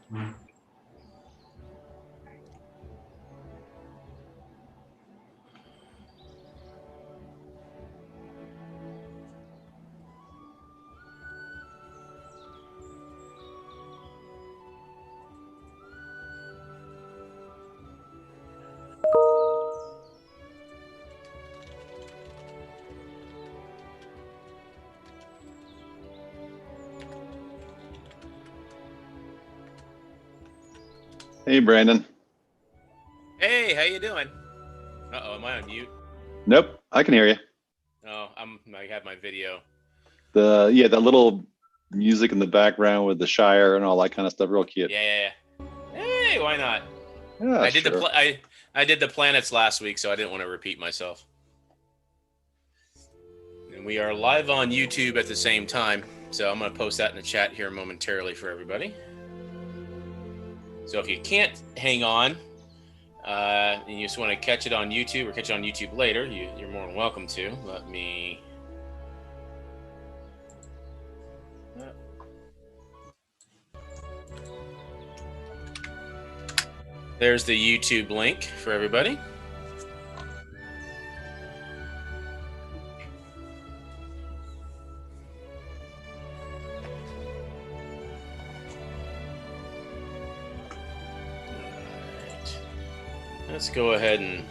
Hey, Brandon. Hey, how you doing? Uh-oh, am I on mute? Nope, I can hear you. Oh, I have my video. The little music in the background with the Shire and all that kind of stuff, real cute. Yeah. Hey, why not? Yeah, I did sure. I did the planets last week, so I didn't want to repeat myself. And we are live on YouTube at the same time, so I'm going to post that in the chat here momentarily for everybody. So if you can't hang on, and you just want to catch it on YouTube or catch it on YouTube later, you're more than welcome to. Let me. There's the YouTube link for everybody. Alright. Let's go ahead and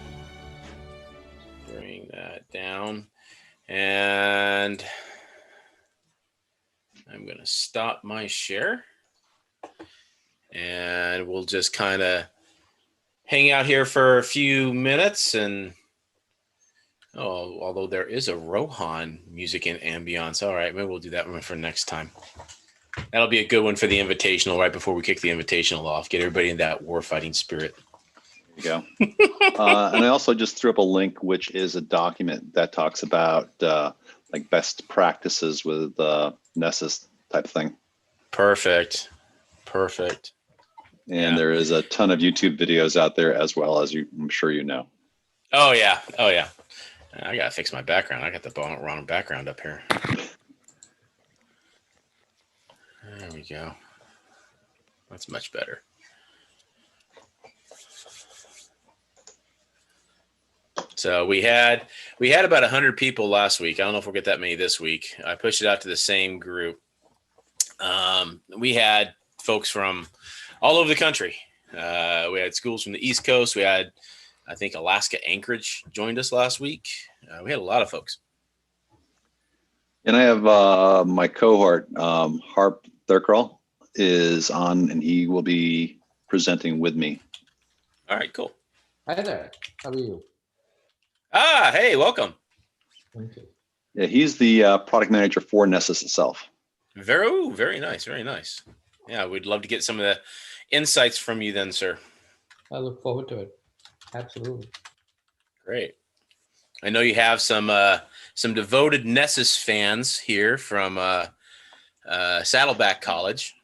bring that down. And I'm going to stop my share. And we'll just kind of hang out here for a few minutes. And although there is a Rohan music and ambiance. All right, maybe we'll do that one for next time. That'll be a good one for the invitational right before we kick the invitational off. Get everybody in that warfighting spirit. There you go. And I also just threw up a link, which is a document that talks about like best practices with Nessus type thing. Perfect. And there is a ton of YouTube videos out there as well, as I'm sure you know. Oh yeah. I gotta fix my background. I got the wrong background up here. There we go. That's much better. So we had about 100 people last week. I don't know if we'll get that many this week. I pushed it out to the same group. We had folks from all over the country. We had schools from the East Coast. We had, I think, Alaska Anchorage joined us last week. We had a lot of folks. And I have my cohort, Harp Thurkrall, is on, and he will be presenting with me. All right, cool. Hi there. How are you? Hey, welcome. Thank you. Yeah, he's the product manager for Nessus itself. Very nice. Yeah, we'd love to get some of the insights from you then, sir. I look forward to it. Absolutely. Great. I know you have some devoted Nessus fans here from Saddleback College.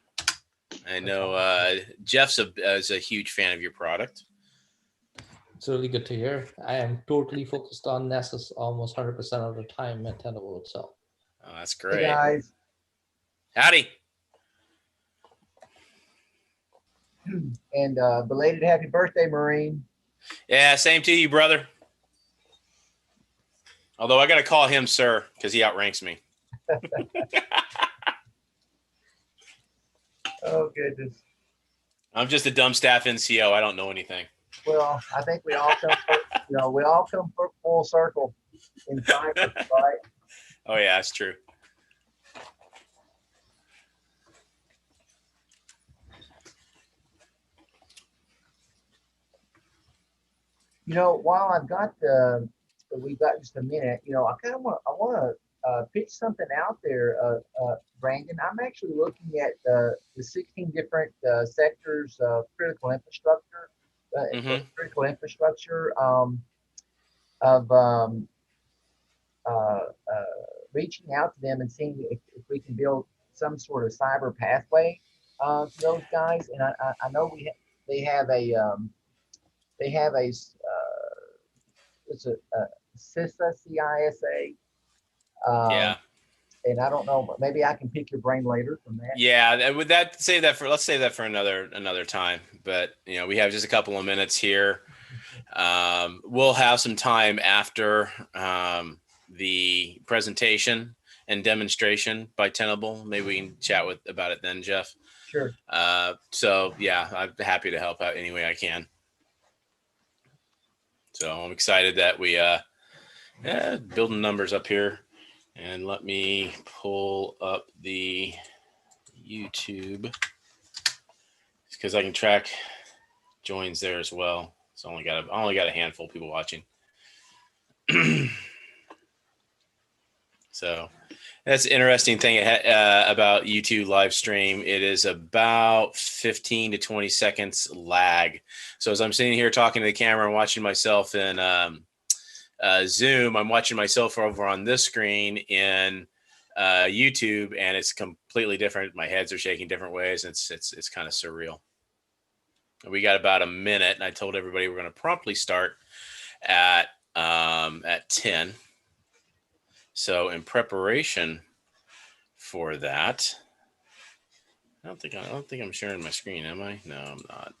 I know Jeff's is a huge fan of your product. It's really good to hear. I am totally focused on Nessus almost 100% of the time at Tenable itself. Oh, that's great. Hey guys. Howdy. And belated happy birthday, Marine. Yeah, same to you, brother. Although I got to call him sir because he outranks me. Oh, goodness. I'm just a dumb staff NCO. I don't know anything. Well, I think we all come, full circle in time, right? Oh, yeah, that's true. While we've got just a minute, I want to pitch something out there, Brandon. I'm actually looking at the 16 different sectors of critical infrastructure, reaching out to them and seeing if we can build some sort of cyber pathway to those guys. And I know they have a it's a CISA, CISA. Yeah. and I don't know, but maybe I can pick your brain later from that. Yeah, let's save that for another time. But we have just a couple of minutes here. We'll have some time after the presentation and demonstration by Tenable. Maybe we can chat about it then, Jeff. Sure. So yeah, I'm happy to help out any way I can. So I'm excited that we building numbers up here. And let me pull up the YouTube because I can track joins there as well. So I only got a handful of people watching. So that's the interesting thing about YouTube live stream. It is about 15 to 20 seconds lag. So as I'm sitting here talking to the camera and watching myself in Zoom, I'm watching myself over on this screen in YouTube, and it's completely different. My heads are shaking different ways. It's kind of surreal. We got about a minute, and I told everybody we're going to promptly start at 10. So in preparation for that, I don't think I'm sharing my screen, am I? No, I'm not.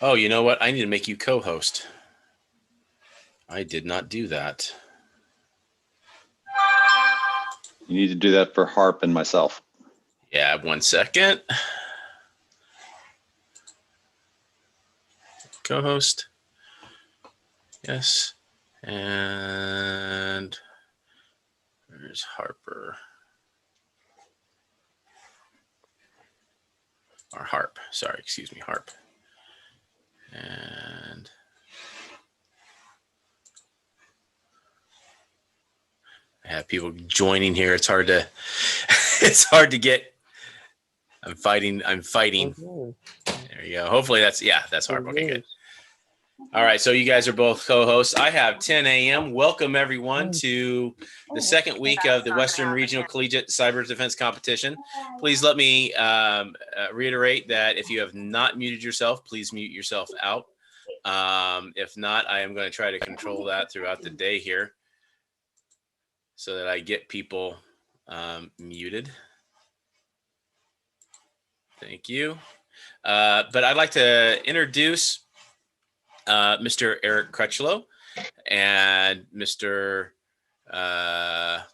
Oh, you know what? I need to make you co-host. I did not do that. You need to do that for Harp and myself. Yeah, 1 second. Co-host. Yes. And there's Harper. Or Harp. Sorry, excuse me, Harp. And I have people joining here. It's hard to get. I'm fighting. There you go. Hopefully that's Harp. Okay, good. All right, so you guys are both co-hosts. I have 10 a.m. Welcome, everyone, to the second week of the Western Regional Collegiate Cyber Defense Competition. Please let me reiterate that if you have not muted yourself, please mute yourself out. If not, I am going to try to control that throughout the day here so that I get people muted. Thank you. But I'd like to introduce Mr. Eric Crutchlow and Mr. I'm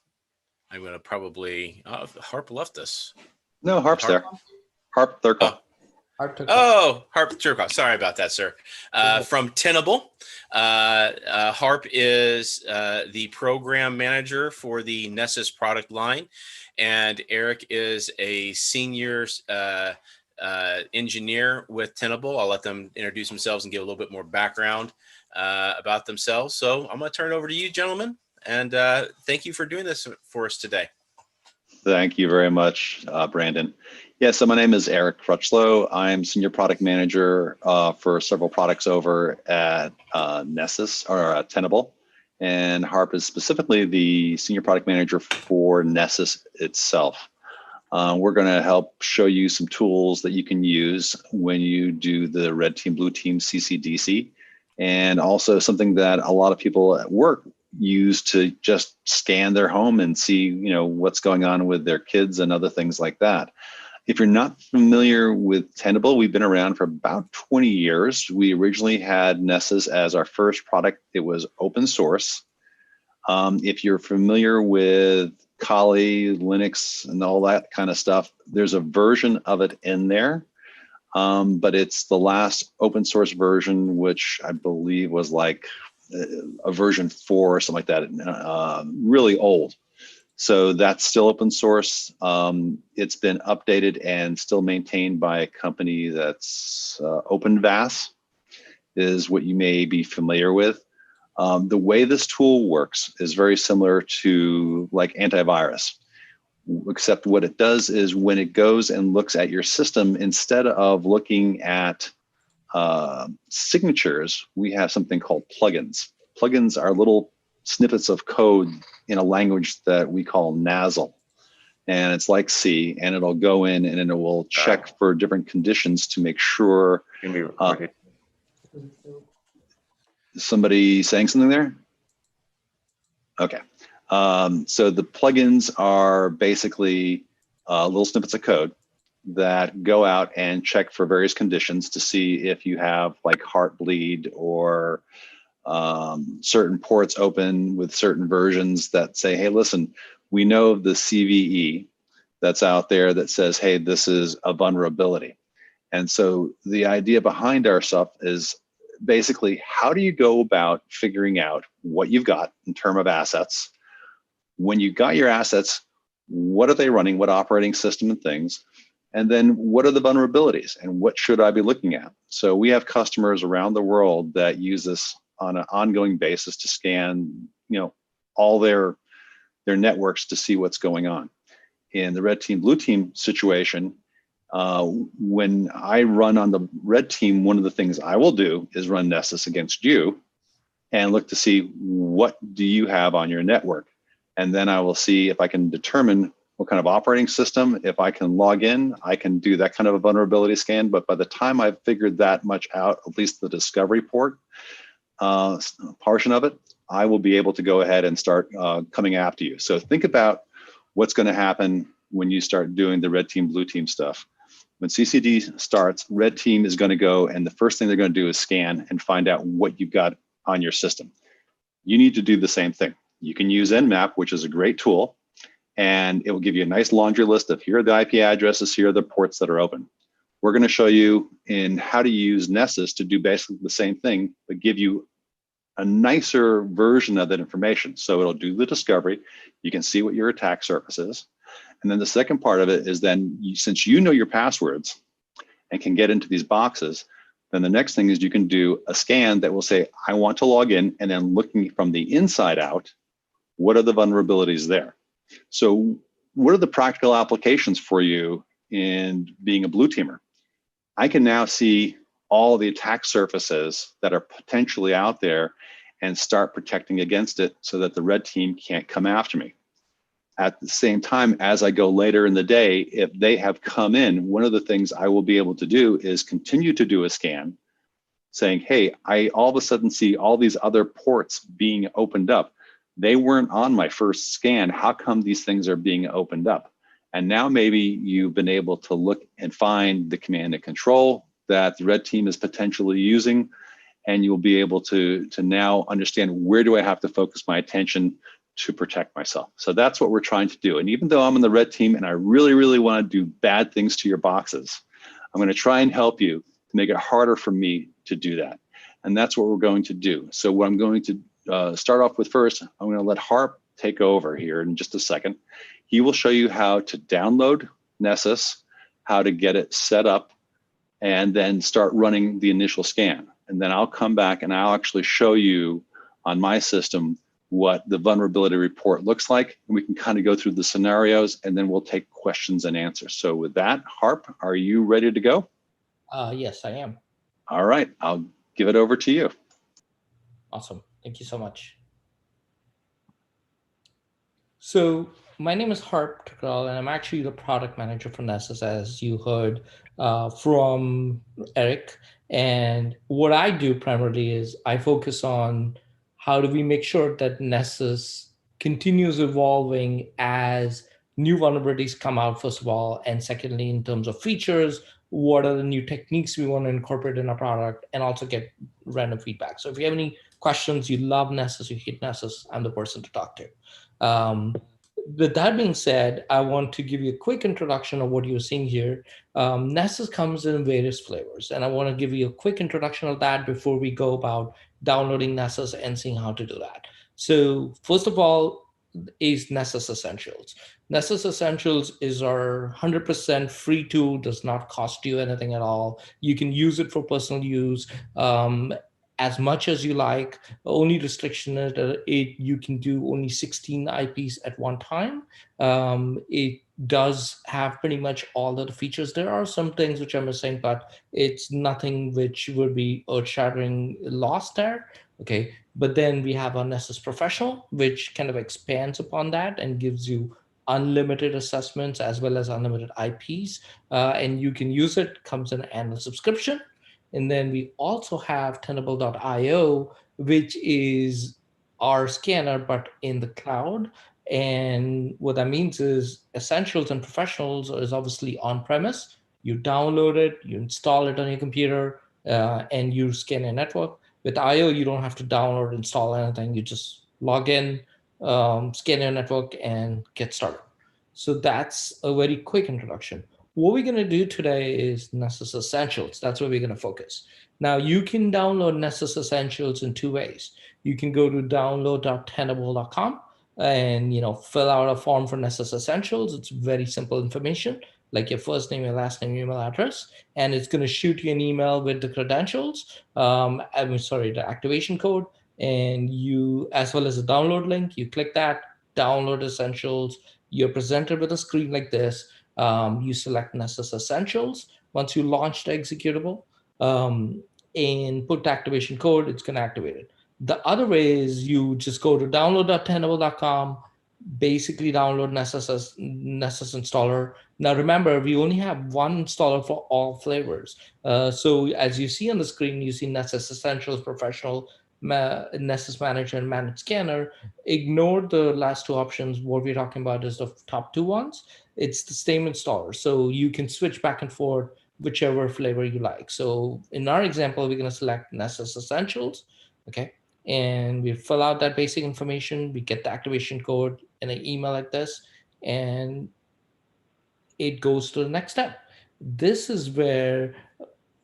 going to probably Harp left us. No, Harp's there. Harp Thurkel. Harp Thurkel. Sorry about that, sir. From Tenable. Harp is the program manager for the Nessus product line, and Eric is a senior engineer with Tenable. I'll let them introduce themselves and give a little bit more background about themselves. So I'm going to turn it over to you, gentlemen, and thank you for doing this for us today. Thank you very much, Brandon. Yeah, so my name is Eric Crutchlow. I'm senior product manager for several products over at Nessus or Tenable, and Harp is specifically the senior product manager for Nessus itself. We're going to help show you some tools that you can use when you do the red team, blue team CCDC, and also something that a lot of people at work use to just scan their home and see, what's going on with their kids and other things like that. If you're not familiar with Tenable, we've been around for about 20 years. We originally had Nessus as our first product. It was open source. If you're familiar with Kali, Linux, and all that kind of stuff, there's a version of it in there, but it's the last open source version, which I believe was like a version 4 or something like that, really old. So that's still open source. It's been updated and still maintained by a company that's OpenVAS, is what you may be familiar with. The way this tool works is very similar to like antivirus, except what it does is when it goes and looks at your system, instead of looking at signatures, we have something called plugins. Plugins are little snippets of code in a language that we call NASL. And it's like C, and it'll go in and it will check for different conditions to make sure. Somebody saying something there? Okay. So the plugins are basically little snippets of code that go out and check for various conditions to see if you have like heartbleed or certain ports open with certain versions that say, hey, listen, we know the CVE that's out there that says, hey, this is a vulnerability. And so the idea behind our stuff is basically, how do you go about figuring out what you've got in terms of assets? When you got your assets, what are they running? What operating system and things? And then what are the vulnerabilities and what should I be looking at? So we have customers around the world that use this on an ongoing basis to scan, all their networks to see what's going on. In the red team, blue team situation, when I run on the red team, one of the things I will do is run Nessus against you and look to see what do you have on your network. And then I will see if I can determine what kind of operating system. If I can log in, I can do that kind of a vulnerability scan. But by the time I've figured that much out, at least the discovery port portion of it, I will be able to go ahead and start coming after you. So think about what's going to happen when you start doing the red team, blue team stuff. When CCD starts, red team is going to go, and the first thing they're going to do is scan and find out what you've got on your system. You need to do the same thing. You can use Nmap, which is a great tool, and it will give you a nice laundry list of here are the IP addresses, here are the ports that are open. We're going to show you in how to use Nessus to do basically the same thing, but give you a nicer version of that information. So it'll do the discovery. You can see what your attack surface is. And then the second part of it is then, since you know your passwords and can get into these boxes, then the next thing is you can do a scan that will say, I want to log in, and then looking from the inside out, what are the vulnerabilities there? So what are the practical applications for you in being a blue teamer? I can now see all the attack surfaces that are potentially out there and start protecting against it so that the red team can't come after me. At the same time, as I go later in the day, if they have come in, one of the things I will be able to do is continue to do a scan saying, hey, I all of a sudden see all these other ports being opened up. They weren't on my first scan. How come these things are being opened up? And now maybe you've been able to look and find the command and control that the red team is potentially using, and you'll be able to now understand, where do I have to focus my attention to protect myself? So that's what we're trying to do. And even though I'm on the red team and I really, really want to do bad things to your boxes, I'm going to try and help you to make it harder for me to do that. And that's what we're going to do. So what I'm going to start off with first, I'm going to let Harp take over here in just a second. He will show you how to download Nessus, how to get it set up, and then start running the initial scan. And then I'll come back and I'll actually show you on my system what the vulnerability report looks like. And we can kind of go through the scenarios, and then we'll take questions and answers. So with that, Harp, are you ready to go? Yes, I am. All right, I'll give it over to you. Awesome. Thank you so much. So my name is Harp Thakral, and I'm actually the product manager for Nessus, as you heard from Eric. And what I do primarily is I focus on how do we make sure that Nessus continues evolving as new vulnerabilities come out, first of all, and secondly, in terms of features, what are the new techniques we want to incorporate in our product, and also get random feedback. So if you have any questions, you love Nessus, you hate Nessus, I'm the person to talk to. With that being said, I want to give you a quick introduction of what you're seeing here. Nessus comes in various flavors, and I want to give you a quick introduction of that before we go about downloading Nessus and seeing how to do that. So first of all is Nessus Essentials. Nessus Essentials is our 100% free tool, does not cost you anything at all. You can use it for personal use as much as you like. Only restriction is you can do only 16 IPs at one time. It does have pretty much all of the features. There are some things which are missing, but it's nothing which would be earth-shattering lost there. Okay, but then we have our Nessus Professional, which kind of expands upon that and gives you unlimited assessments as well as unlimited IPs, and you can use it, comes in an annual subscription. And then we also have Tenable.io, which is our scanner, but in the cloud. And what that means is Essentials and Professionals is obviously on premise. You download it, you install it on your computer, and you scan your network. With IO, you don't have to download, install anything. You just log in, scan your network, and get started. So that's a very quick introduction. What we're going to do today is Nessus Essentials. That's where we're going to focus. Now, you can download Nessus Essentials in two ways. You can go to download.tenable.com and fill out a form for Nessus Essentials. It's very simple information, like your first name, your last name, your email address, and it's going to shoot you an email with the credentials. The activation code, and you, as well as a download link. You click that, download Essentials. You're presented with a screen like this. You select Nessus Essentials. Once you launch the executable, and put the activation code, it's going to activate it. The other way is you just go to download.tenable.com, basically download Nessus installer. Now remember, we only have one installer for all flavors. So as you see on the screen, you see Nessus Essentials, Professional, Nessus Manager, and Managed Scanner. Ignore the last two options. What we're talking about is the top two ones. It's the same installer. So you can switch back and forth whichever flavor you like. So in our example, we're going to select Nessus Essentials. Okay. And we fill out that basic information. We get the activation code in an email like this, and it goes to the next step. This is where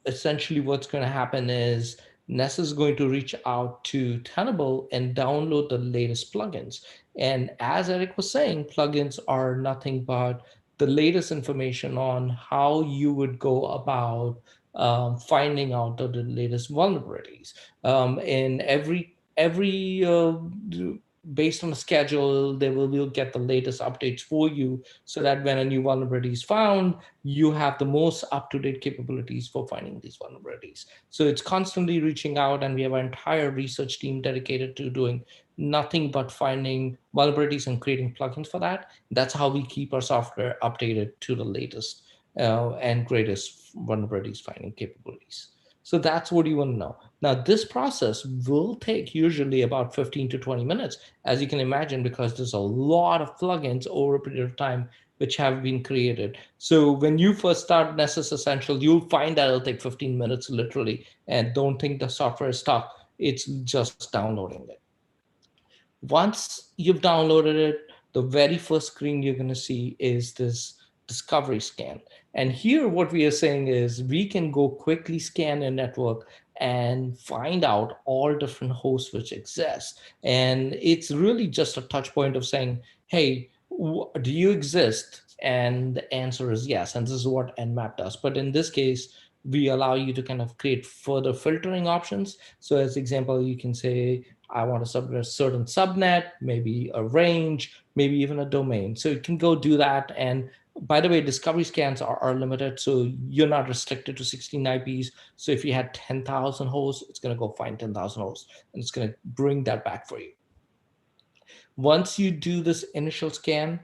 essentially what's going to happen is Ness is going to reach out to Tenable and download the latest plugins. And as Eric was saying, plugins are nothing but the latest information on how you would go about finding out the latest vulnerabilities. And every based on the schedule, they will get the latest updates for you, so that when a new vulnerability is found, you have the most up-to-date capabilities for finding these vulnerabilities. So it's constantly reaching out, and we have an entire research team dedicated to doing nothing but finding vulnerabilities and creating plugins for that. That's how we keep our software updated to the latest and greatest vulnerabilities finding capabilities. So that's what you want to know. Now, this process will take usually about 15 to 20 minutes, as you can imagine, because there's a lot of plugins over a period of time which have been created. So when you first start Nessus Essential, you'll find that it'll take 15 minutes literally, and don't think the software is stuck. It's just downloading it. Once you've downloaded it, the very first screen you're going to see is this discovery scan. And here what we are saying is we can go quickly scan a network and find out all different hosts which exist. And it's really just a touch point of saying, hey, do you exist? And the answer is yes. And this is what Nmap does. But in this case, we allow you to kind of create further filtering options. So as example, you can say, I want to subnet a certain subnet, maybe a range, maybe even a domain. So you can go do that. And by the way, discovery scans are limited, so you're not restricted to 16 IPs. So if you had 10,000 hosts, it's going to go find 10,000 hosts, and it's going to bring that back for you. Once you do this initial scan,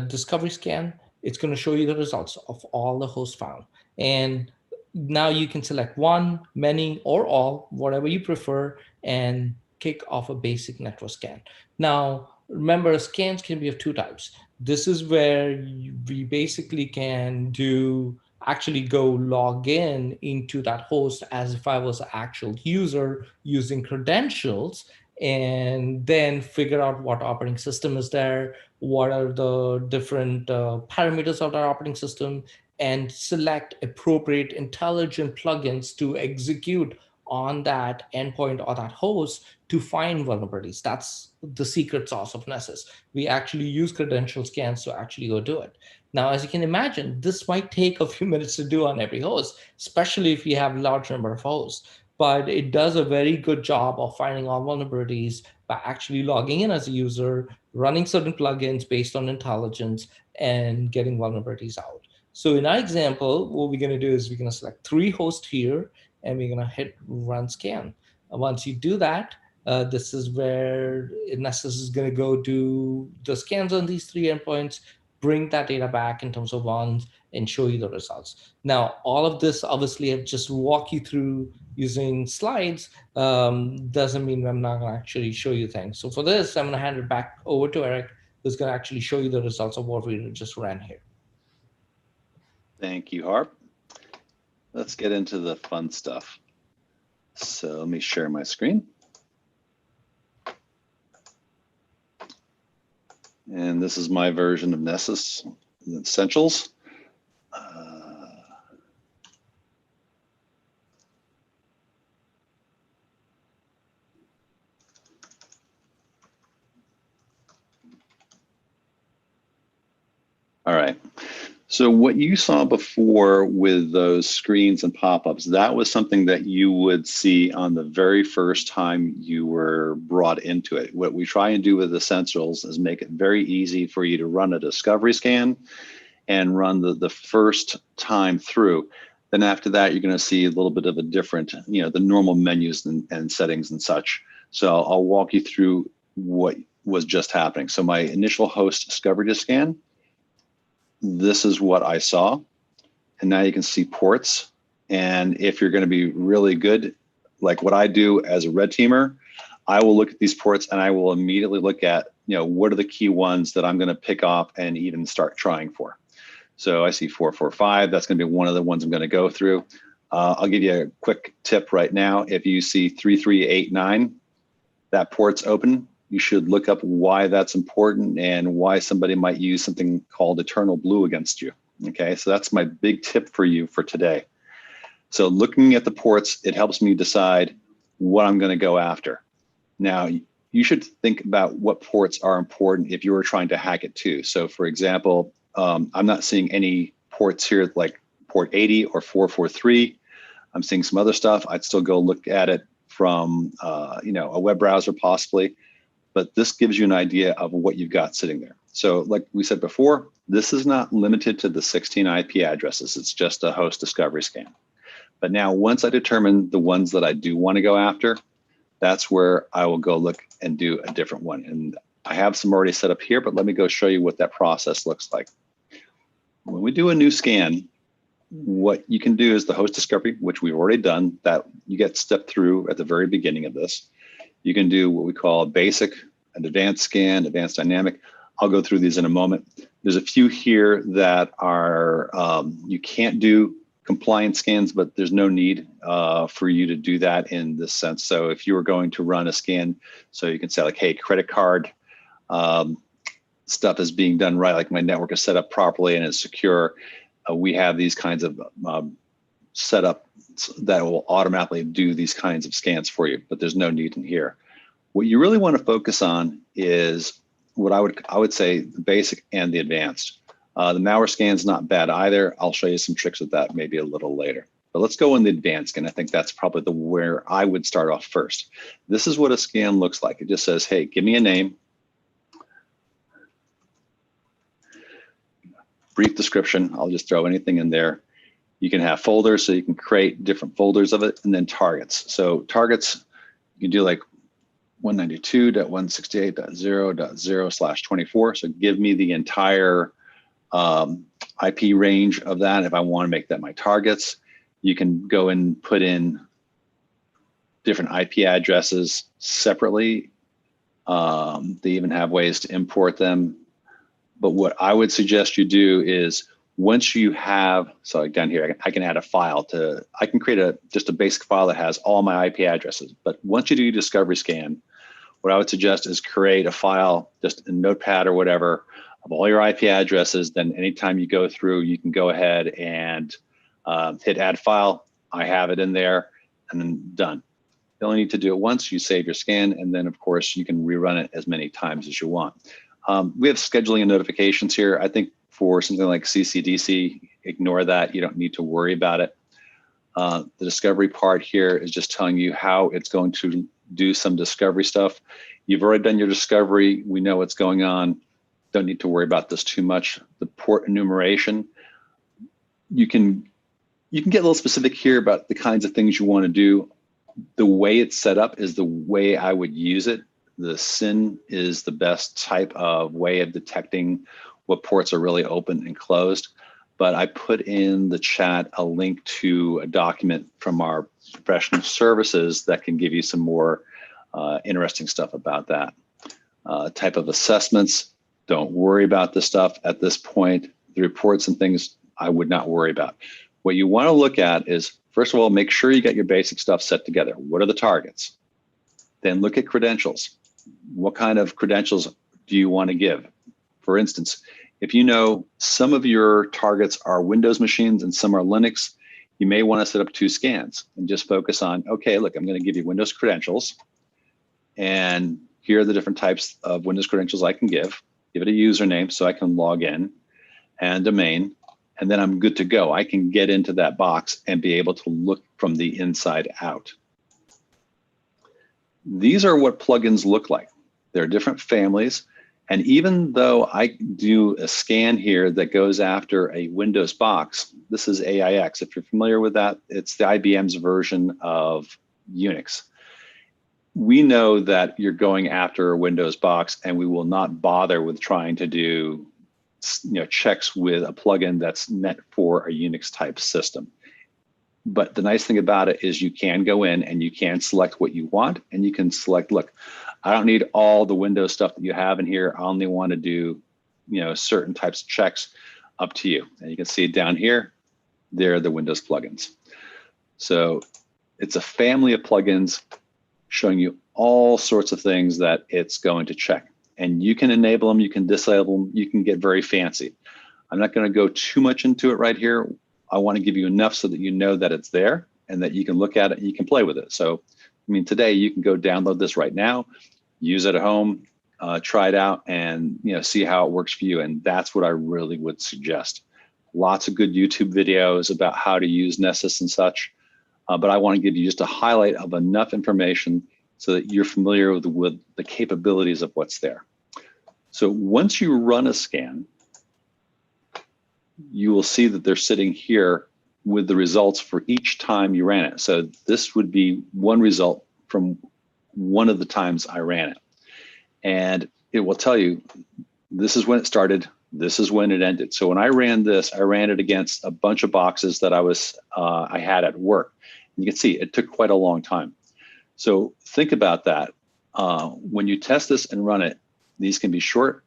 discovery scan, it's going to show you the results of all the hosts found. And now you can select one, many, or all, whatever you prefer, and kick off a basic network scan. Now, remember, scans can be of two types. This is where we basically can actually go log in into that host as if I was an actual user using credentials, and then figure out what operating system is there, what are the different parameters of that operating system, and select appropriate intelligent plugins to execute on that endpoint or that host to find vulnerabilities. That's the secret sauce of Nessus. We actually use credential scans to actually go do it. Now, as you can imagine, this might take a few minutes to do on every host, especially if you have a large number of hosts. But it does a very good job of finding all vulnerabilities by actually logging in as a user, running certain plugins based on intelligence, and getting vulnerabilities out. So in our example, what we're going to do is we're going to select 3 hosts here, and we're going to hit run scan. And once you do that, this is where Nessus is going to go do the scans on these 3 endpoints, bring that data back in terms of ones, and show you the results. Now, all of this obviously I've just walk you through using slides, doesn't mean I'm not going to actually show you things. So for this, I'm going to hand it back over to Eric, who's going to actually show you the results of what we just ran here. Thank you, Harp. Let's get into the fun stuff. So let me share my screen. And this is my version of Nessus Essentials. All right. So what you saw before with those screens and pop-ups, that was something that you would see on the very first time you were brought into it. What we try and do with Essentials is make it very easy for you to run a discovery scan and run the first time through. Then after that, you're going to see a little bit of a different, the normal menus and settings and such. So I'll walk you through what was just happening. So my initial host discovery scan, this is what I saw. And now you can see ports. And if you're going to be really good, like what I do as a red teamer, I will look at these ports and I will immediately look at, what are the key ones that I'm going to pick up and even start trying for. So I see 445. That's going to be one of the ones I'm going to go through. I'll give you a quick tip right now. If you see 3389, that port's open. You should look up why that's important and why somebody might use something called eternal blue against you. Okay, so that's my big tip for you for today. So looking at the ports, it helps me decide what I'm going to go after. Now, you should think about what ports are important if you were trying to hack it too. So for example, I'm not seeing any ports here like port 80 or 443. I'm seeing some other stuff. I'd still go look at it from a web browser possibly. But this gives you an idea of what you've got sitting there. So like we said before, this is not limited to the 16 IP addresses. It's just a host discovery scan. But now once I determine the ones that I do want to go after, that's where I will go look and do a different one. And I have some already set up here, but let me go show you what that process looks like. When we do a new scan, what you can do is the host discovery, which we've already done, that you get stepped through at the very beginning of this. You can do what we call a basic, an advanced scan, advanced dynamic. I'll go through these in a moment. There's a few here that are, you can't do compliance scans, but there's no need for you to do that in this sense. So if you were going to run a scan, so you can say like, hey, credit card stuff is being done right, like my network is set up properly and it's secure. We have these kinds of setup that will automatically do these kinds of scans for you, but there's no need in here. What you really want to focus on is what I would say the basic and the advanced. The malware scan is not bad either. I'll show you some tricks with that maybe a little later. But let's go in the advanced scan. I think that's probably where I would start off first. This is what a scan looks like. It just says, hey, give me a name, brief description. I'll just throw anything in there. You can have folders, so you can create different folders of it, and then targets. So targets, you can do like 192.168.0.0/24. So give me the entire IP range of that if I want to make that my targets. You can go and put in different IP addresses separately. They even have ways to import them. But what I would suggest you do is once you have, so down here, I can add a file I can create just a basic file that has all my IP addresses. But once you do your discovery scan, what I would suggest is create a file, just in Notepad or whatever, of all your IP addresses. Then anytime you go through, you can go ahead and hit add file. I have it in there and then done. You only need to do it once, you save your scan, and then of course you can rerun it as many times as you want. We have scheduling and notifications here. I think for something like CCDC, ignore that. You don't need to worry about it. The discovery part here is just telling you how it's going to do some discovery stuff. You've already done your discovery. We know what's going on. Don't need to worry about this too much. The port enumeration, you can get a little specific here about the kinds of things you want to do. The way it's set up is the way I would use it. The SYN is the best type of way of detecting what ports are really open and closed. But I put in the chat a link to a document from our professional services that can give you some more interesting stuff about that. Type of assessments, don't worry about this stuff at this point. The reports and things I would not worry about. What you want to look at is, first of all, make sure you got your basic stuff set together. What are the targets? Then look at credentials. What kind of credentials do you want to give? For instance, if you know some of your targets are Windows machines and some are Linux, you may want to set up 2 scans and just focus on, okay, look, I'm going to give you Windows credentials, and here are the different types of Windows credentials I can give. Give it a username so I can log in, and domain, and then I'm good to go. I can get into that box and be able to look from the inside out. These are what plugins look like. There are different families. And even though I do a scan here that goes after a Windows box, this is AIX. If you're familiar with that, it's the IBM's version of Unix. We know that you're going after a Windows box, and we will not bother with trying to do checks with a plugin that's meant for a Unix type system. But the nice thing about it is you can go in and you can select what you want, and you can select, look, I don't need all the Windows stuff that you have in here. I only want to do, certain types of checks. Up to you. And you can see it down here. They're the Windows plugins. So it's a family of plugins showing you all sorts of things that it's going to check. And you can enable them, you can disable them, you can get very fancy. I'm not going to go too much into it right here. I want to give you enough so that you know that it's there and that you can look at it and you can play with it. So, today you can go download this right now, use it at home, try it out, and see how it works for you. And that's what I really would suggest. Lots of good YouTube videos about how to use Nessus and such, but I want to give you just a highlight of enough information so that you're familiar with the capabilities of what's there. So once you run a scan, you will see that they're sitting here with the results for each time you ran it. So this would be one result from one of the times I ran it. And it will tell you, this is when it started, this is when it ended. So when I ran this, I ran it against a bunch of boxes that I had at work. And you can see it took quite a long time. So think about that. When you test this and run it, these can be short.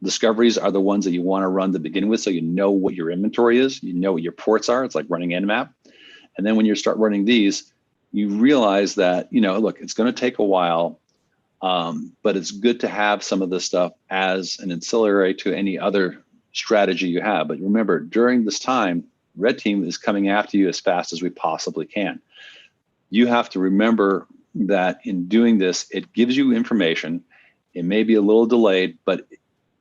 Discoveries are the ones that you want to run to begin with, so you know what your inventory is, you know what your ports are. It's like running Nmap. And then when you start running these, you realize that, look, it's going to take a while, but it's good to have some of this stuff as an ancillary to any other strategy you have. But remember, during this time, Red Team is coming after you as fast as we possibly can. You have to remember that in doing this, it gives you information. It may be a little delayed, but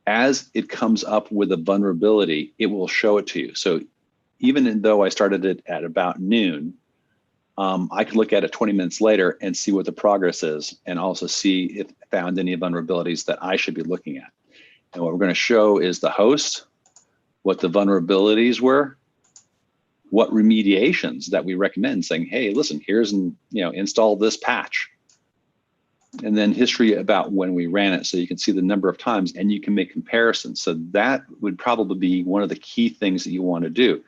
as it comes up with a vulnerability, it will show it to you. So even though I started it at about noon, I could look at it 20 minutes later and see what the progress is, and also see if I found any vulnerabilities that I should be looking at. And what we're going to show is the host, what the vulnerabilities were, what remediations that we recommend, saying, hey, listen, here's, install this patch. And then history about when we ran it, so you can see the number of times and you can make comparisons. So that would probably be one of the key things that you want to do.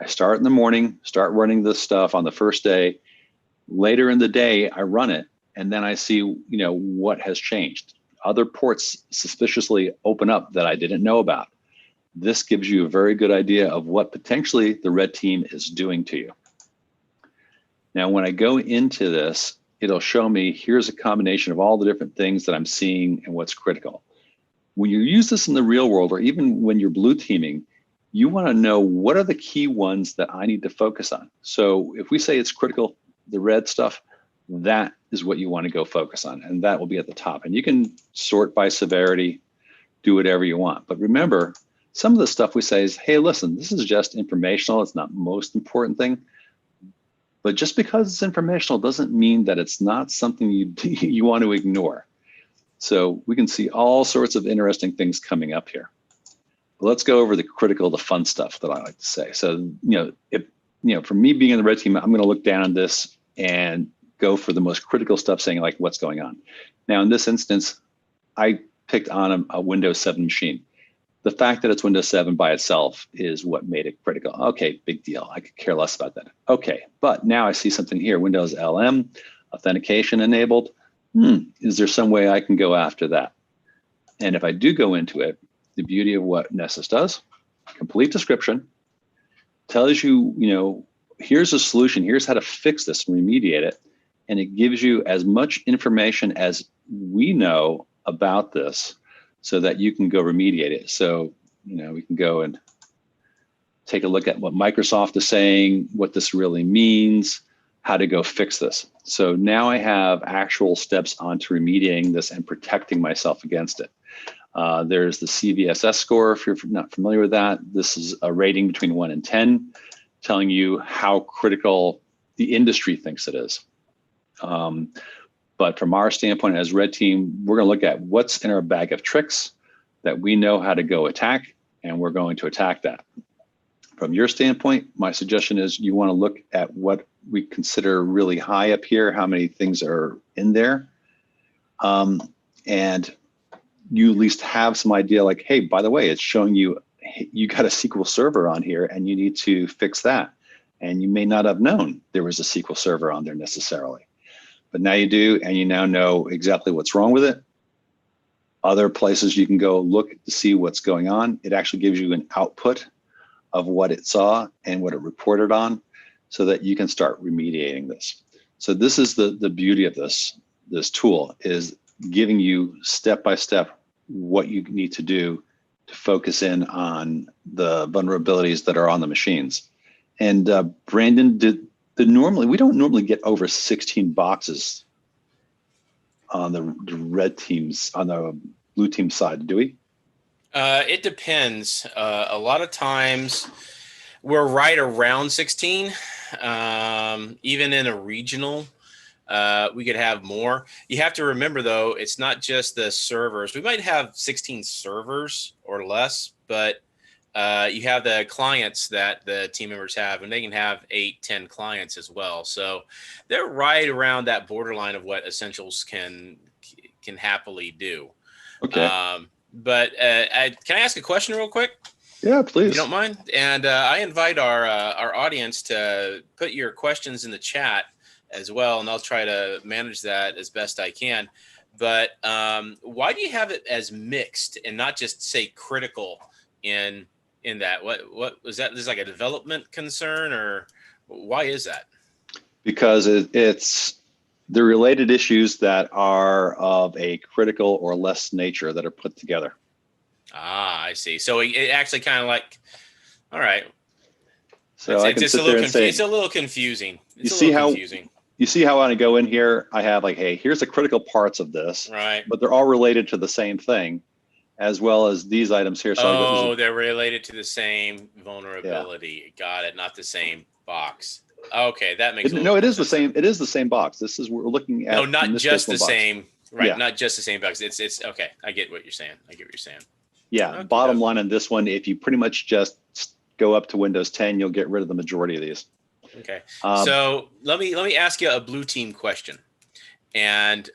I start in the morning, start running this stuff on the first day. Later in the day, I run it, and then I see, what has changed. Other ports suspiciously open up that I didn't know about. This gives you a very good idea of what potentially the Red Team is doing to you. Now, when I go into this, it'll show me, here's a combination of all the different things that I'm seeing and what's critical. When you use this in the real world, or even when you're blue teaming, you want to know what are the key ones that I need to focus on. So if we say it's critical, the red stuff, that is what you want to go focus on, and that will be at the top. And you can sort by severity, do whatever you want. But remember, some of the stuff we say is, hey, listen, this is just informational. It's not the most important thing. But just because it's informational doesn't mean that it's not something you want to ignore. So we can see all sorts of interesting things coming up here. But let's go over the critical, the fun stuff that I like to say. So, for me being in the Red Team, I'm going to look down on this and go for the most critical stuff, saying like what's going on. Now, in this instance, I picked on a Windows 7 machine. the fact that it's Windows 7 by itself is what made it critical. Okay, big deal. I could care less about that. Okay, but now I see something here, Windows LM, authentication enabled. Is there some way I can go after that? And if I do go into it, the beauty of what Nessus does, complete description, tells you, here's a solution, here's how to fix this and remediate it. And it gives you as much information as we know about this so that you can go remediate it. So, we can go and take a look at what Microsoft is saying, what this really means, how to go fix this. So now I have actual steps onto remediating this and protecting myself against it. There's the CVSS score, if you're not familiar with that. This is a rating between 1 and 10, telling you how critical the industry thinks it is. But from our standpoint as Red Team, we're going to look at what's in our bag of tricks that we know how to go attack, and we're going to attack that. From your standpoint, my suggestion is you want to look at what we consider really high up here, how many things are in there. And you at least have some idea like, hey, by the way, it's showing you, you got a SQL server on here and you need to fix that. And you may not have known there was a SQL server on there necessarily. But now you do, and you now know exactly what's wrong with it. Other places you can go look to see what's going on. It actually gives you an output of what it saw and what it reported on so that you can start remediating this. So this is the beauty of this tool, is giving you step-by-step what you need to do to focus in on the vulnerabilities that are on the machines. And Brandon, we don't normally get over 16 boxes on the red teams, on the blue team side, do we? It depends. A lot of times we're right around 16. Even in a regional, we could have more. You have to remember, though, it's not just the servers. We might have 16 servers or less, but you have the clients that the team members have, and they can have 8, 10 clients as well. So they're right around that borderline of what Essentials can happily do. Okay. But can I ask a question real quick? Yeah, please. If you don't mind. And I invite our audience to put your questions in the chat as well, and I'll try to manage that as best I can. But why do you have it as mixed and not just say critical in that? What was that? Is like a development concern, or why is that? Because it's the related issues that are of a critical or less nature that are put together. Ah, I see. So it actually kind of like, all right. So I can it's sit a there little and say, it's a little confusing. You see how when I go in here, I have like, hey, here's the critical parts of this, right? But they're all related to the same thing, as well as these items here. So they're related to the same vulnerability. Yeah. Got it. Not the same box. Okay, that makes no. It is the same. It is the same box. We're looking at. No, not just the same. Right. Yeah. Not just the same box. It's okay. I get what you're saying. Yeah. Okay, bottom line on this one, if you pretty much just go up to Windows 10, you'll get rid of the majority of these. Okay. So let me ask you a blue team question. And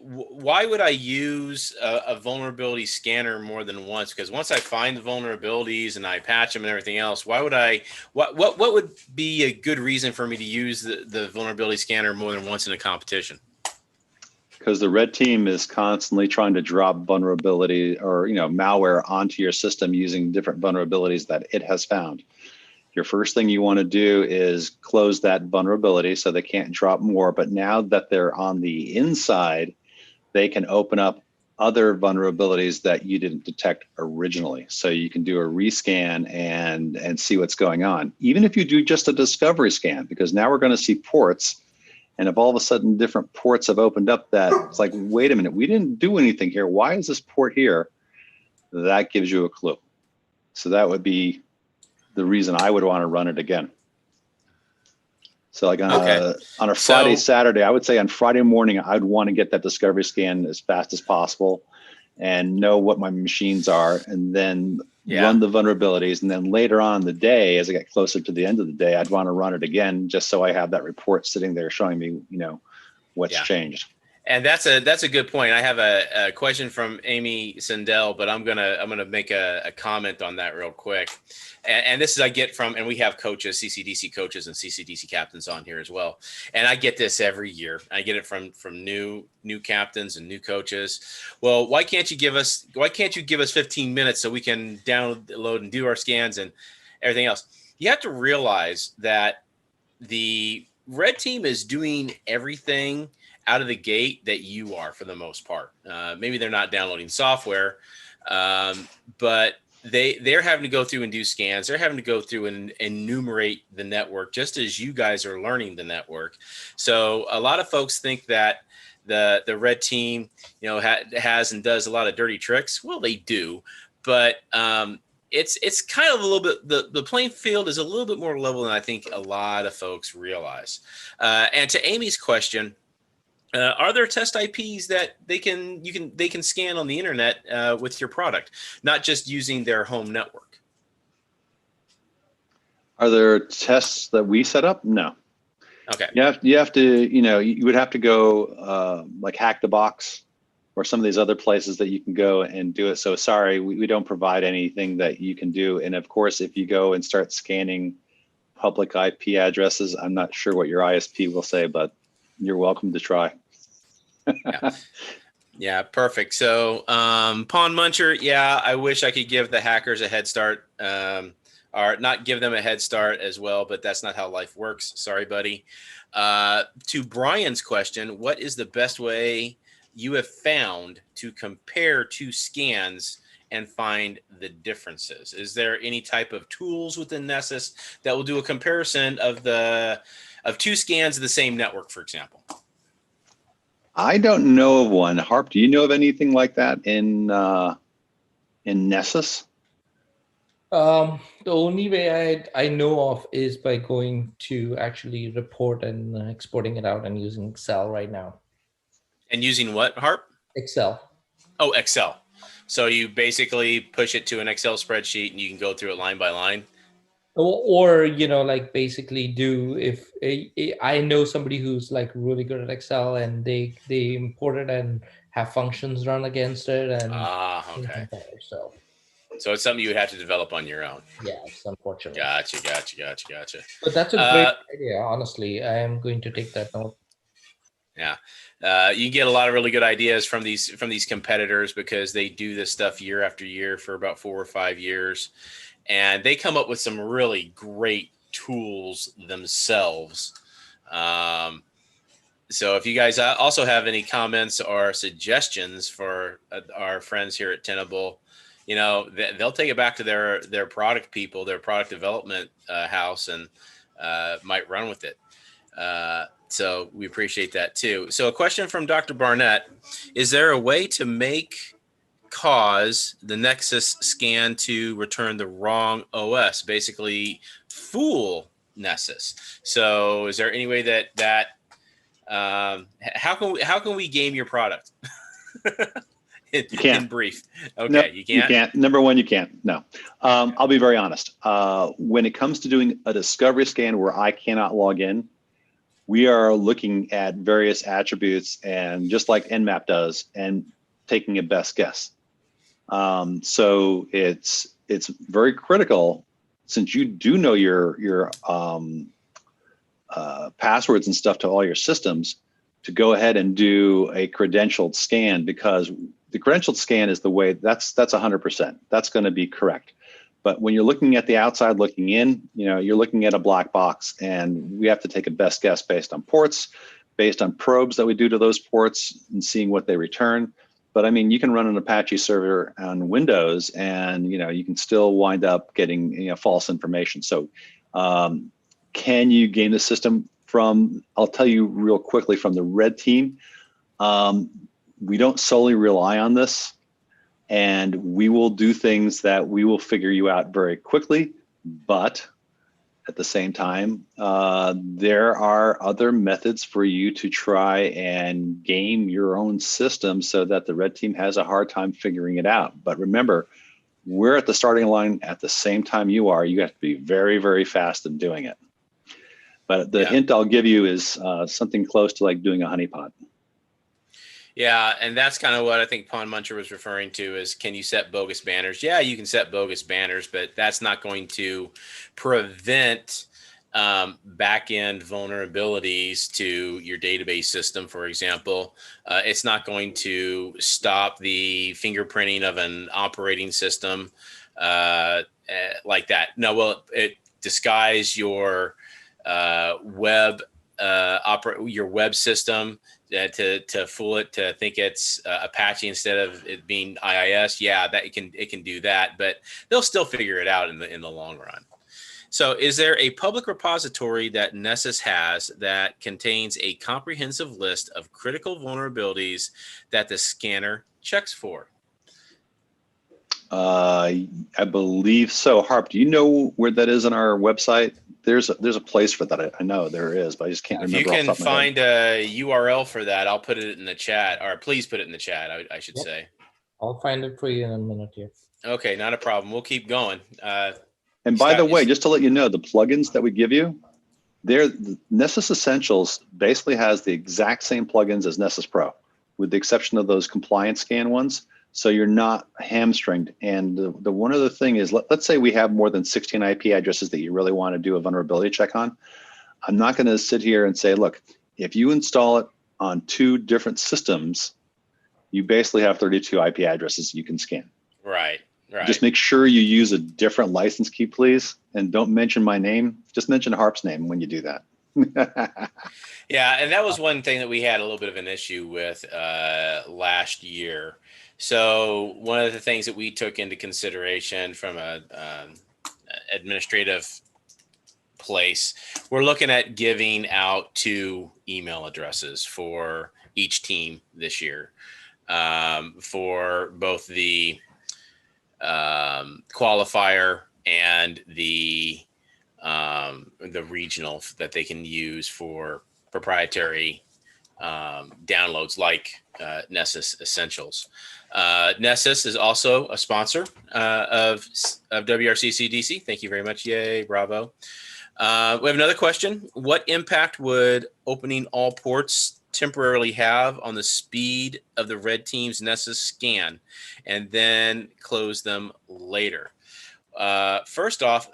why would I use a vulnerability scanner more than once? Because once I find the vulnerabilities and I patch them and everything else, what would be a good reason for me to use the vulnerability scanner more than once in a competition? Because the red team is constantly trying to drop vulnerability or malware onto your system using different vulnerabilities that it has found. Your first thing you want to do is close that vulnerability so they can't drop more. But now that they're on the inside, they can open up other vulnerabilities that you didn't detect originally. So you can do a rescan and see what's going on. Even if you do just a discovery scan, because now we're going to see ports. And if all of a sudden different ports have opened up, that it's like, wait a minute, we didn't do anything here. Why is this port here? That gives you a clue. So that would be the reason I would want to run it again. So like on a Friday, Saturday, I would say on Friday morning, I'd want to get that discovery scan as fast as possible and know what my machines are, and then run the vulnerabilities. And then later on in the day, as I get closer to the end of the day, I'd want to run it again just so I have that report sitting there showing me, what's changed. And that's a good point. I have a question from Amy Sindel, but I'm gonna make a comment on that real quick. And this is I get from, and we have coaches, CCDC coaches and CCDC captains on here as well. And I get this every year. I get it from new captains and new coaches. Well, why can't you give us 15 minutes so we can download and do our scans and everything else? You have to realize that the red team is doing everything out of the gate that you are for the most part. Maybe they're not downloading software, but they're having to go through and do scans. They're having to go through and enumerate the network just as you guys are learning the network. So a lot of folks think that the red team, has and does a lot of dirty tricks. Well, they do, but it's kind of a little bit, the playing field is a little bit more level than I think a lot of folks realize. And to Amy's question, are there test IPs that they can scan on the internet with your product, not just using their home network? Are there tests that we set up? No. Okay. You have to, you would have to go like Hack the Box or some of these other places that you can go and do it. So sorry, we don't provide anything that you can do. And of course, if you go and start scanning public IP addresses, I'm not sure what your ISP will say, but you're welcome to try. Yeah, perfect. So Pawn Muncher, I wish I could give the hackers a head start, or not give them a head start as well, but that's not how life works. Sorry, buddy. To Brian's question, what is the best way you have found to compare two scans and find the differences? Is there any type of tools within Nessus that will do a comparison of two scans of the same network, for example? I don't know of one. Harp, do you know of anything like that in Nessus? The only way I know of is by going to actually report and exporting it out and using Excel right now. And using what, Harp? Excel. Oh, Excel. So you basically push it to an Excel spreadsheet and you can go through it line by line? Or like basically do, if I know somebody who's like really good at Excel and they import it and have functions run against it and okay. So it's something you would have to develop on your own. Yes, unfortunately. Gotcha. But that's a great idea, honestly. I am going to take that note. Yeah. You get a lot of really good ideas from these competitors because they do this stuff year after year for about 4 or 5 years. And they come up with some really great tools themselves. So if you guys also have any comments or suggestions for our friends here at Tenable, they'll take it back to their product people, their product development house, and might run with it. So we appreciate that too. So a question from Dr. Barnett: is there a way to cause the Nexus scan to return the wrong OS, basically fool Nessus? So is there any way that how can we game your product? You can't. In brief. Okay, no, you can't? You can't. Number one, you can't. No. I'll be very honest. When it comes to doing a discovery scan where I cannot log in, we are looking at various attributes, and just like Nmap does, and taking a best guess. So it's very critical, since you do know your passwords and stuff to all your systems, to go ahead and do a credentialed scan, because the credentialed scan is the way, that's 100%. That's going to be correct. But when you're looking at the outside looking in, you're looking at a black box, and we have to take a best guess based on ports, based on probes that we do to those ports, and seeing what they return. But I mean, you can run an Apache server on Windows, and you can still wind up getting false information. So can you game the system from? I'll tell you real quickly from the red team. We don't solely rely on this, and we will do things that we will figure you out very quickly. But at the same time, there are other methods for you to try and game your own system so that the red team has a hard time figuring it out. But remember, we're at the starting line at the same time you are. You have to be very, very fast in doing it. But the hint I'll give you is something close to like doing a honeypot. Yeah, and that's kind of what I think Pond Muncher was referring to is, can you set bogus banners? Yeah, you can set bogus banners, but that's not going to prevent back-end vulnerabilities to your database system, for example. It's not going to stop the fingerprinting of an operating system like that. No, well, it disguise your your web system to fool it to think it's Apache instead of it being IIS. Yeah, that it can do that, but they'll still figure it out in the long run. So, is there a public repository that Nessus has that contains a comprehensive list of critical vulnerabilities that the scanner checks for? I believe so. Harp, do you know where that is on our website? There's a place for that. I know there is, but I just can't If you remember. can find a URL for that, I'll put it in the chat, or please put it in the chat, I should Yep. say. I'll find it for you in a minute here. Okay, not a problem. We'll keep going. And by the way, just to let you know, the plugins that we give you, Nessus Essentials basically has the exact same plugins as Nessus Pro, with the exception of those compliance scan ones. So you're not hamstringed. And the one other thing is, let's say we have more than 16 IP addresses that you really want to do a vulnerability check on. I'm not going to sit here and say, look, if you install it on 2 different systems, you basically have 32 IP addresses you can scan. Right. Just make sure you use a different license key, please. And don't mention my name. Just mention Harp's name when you do that. Yeah, and that was one thing that we had a little bit of an issue with last year. So one of the things that we took into consideration from a administrative place, we're looking at giving out 2 email addresses for each team this year, for both the qualifier and the regional that they can use for proprietary downloads like Nessus Essentials. Nessus is also a sponsor of WRCCDC. Thank you very much. Yay, bravo. We have another question. What impact would opening all ports temporarily have on the speed of the red team's Nessus scan and then close them later? First off,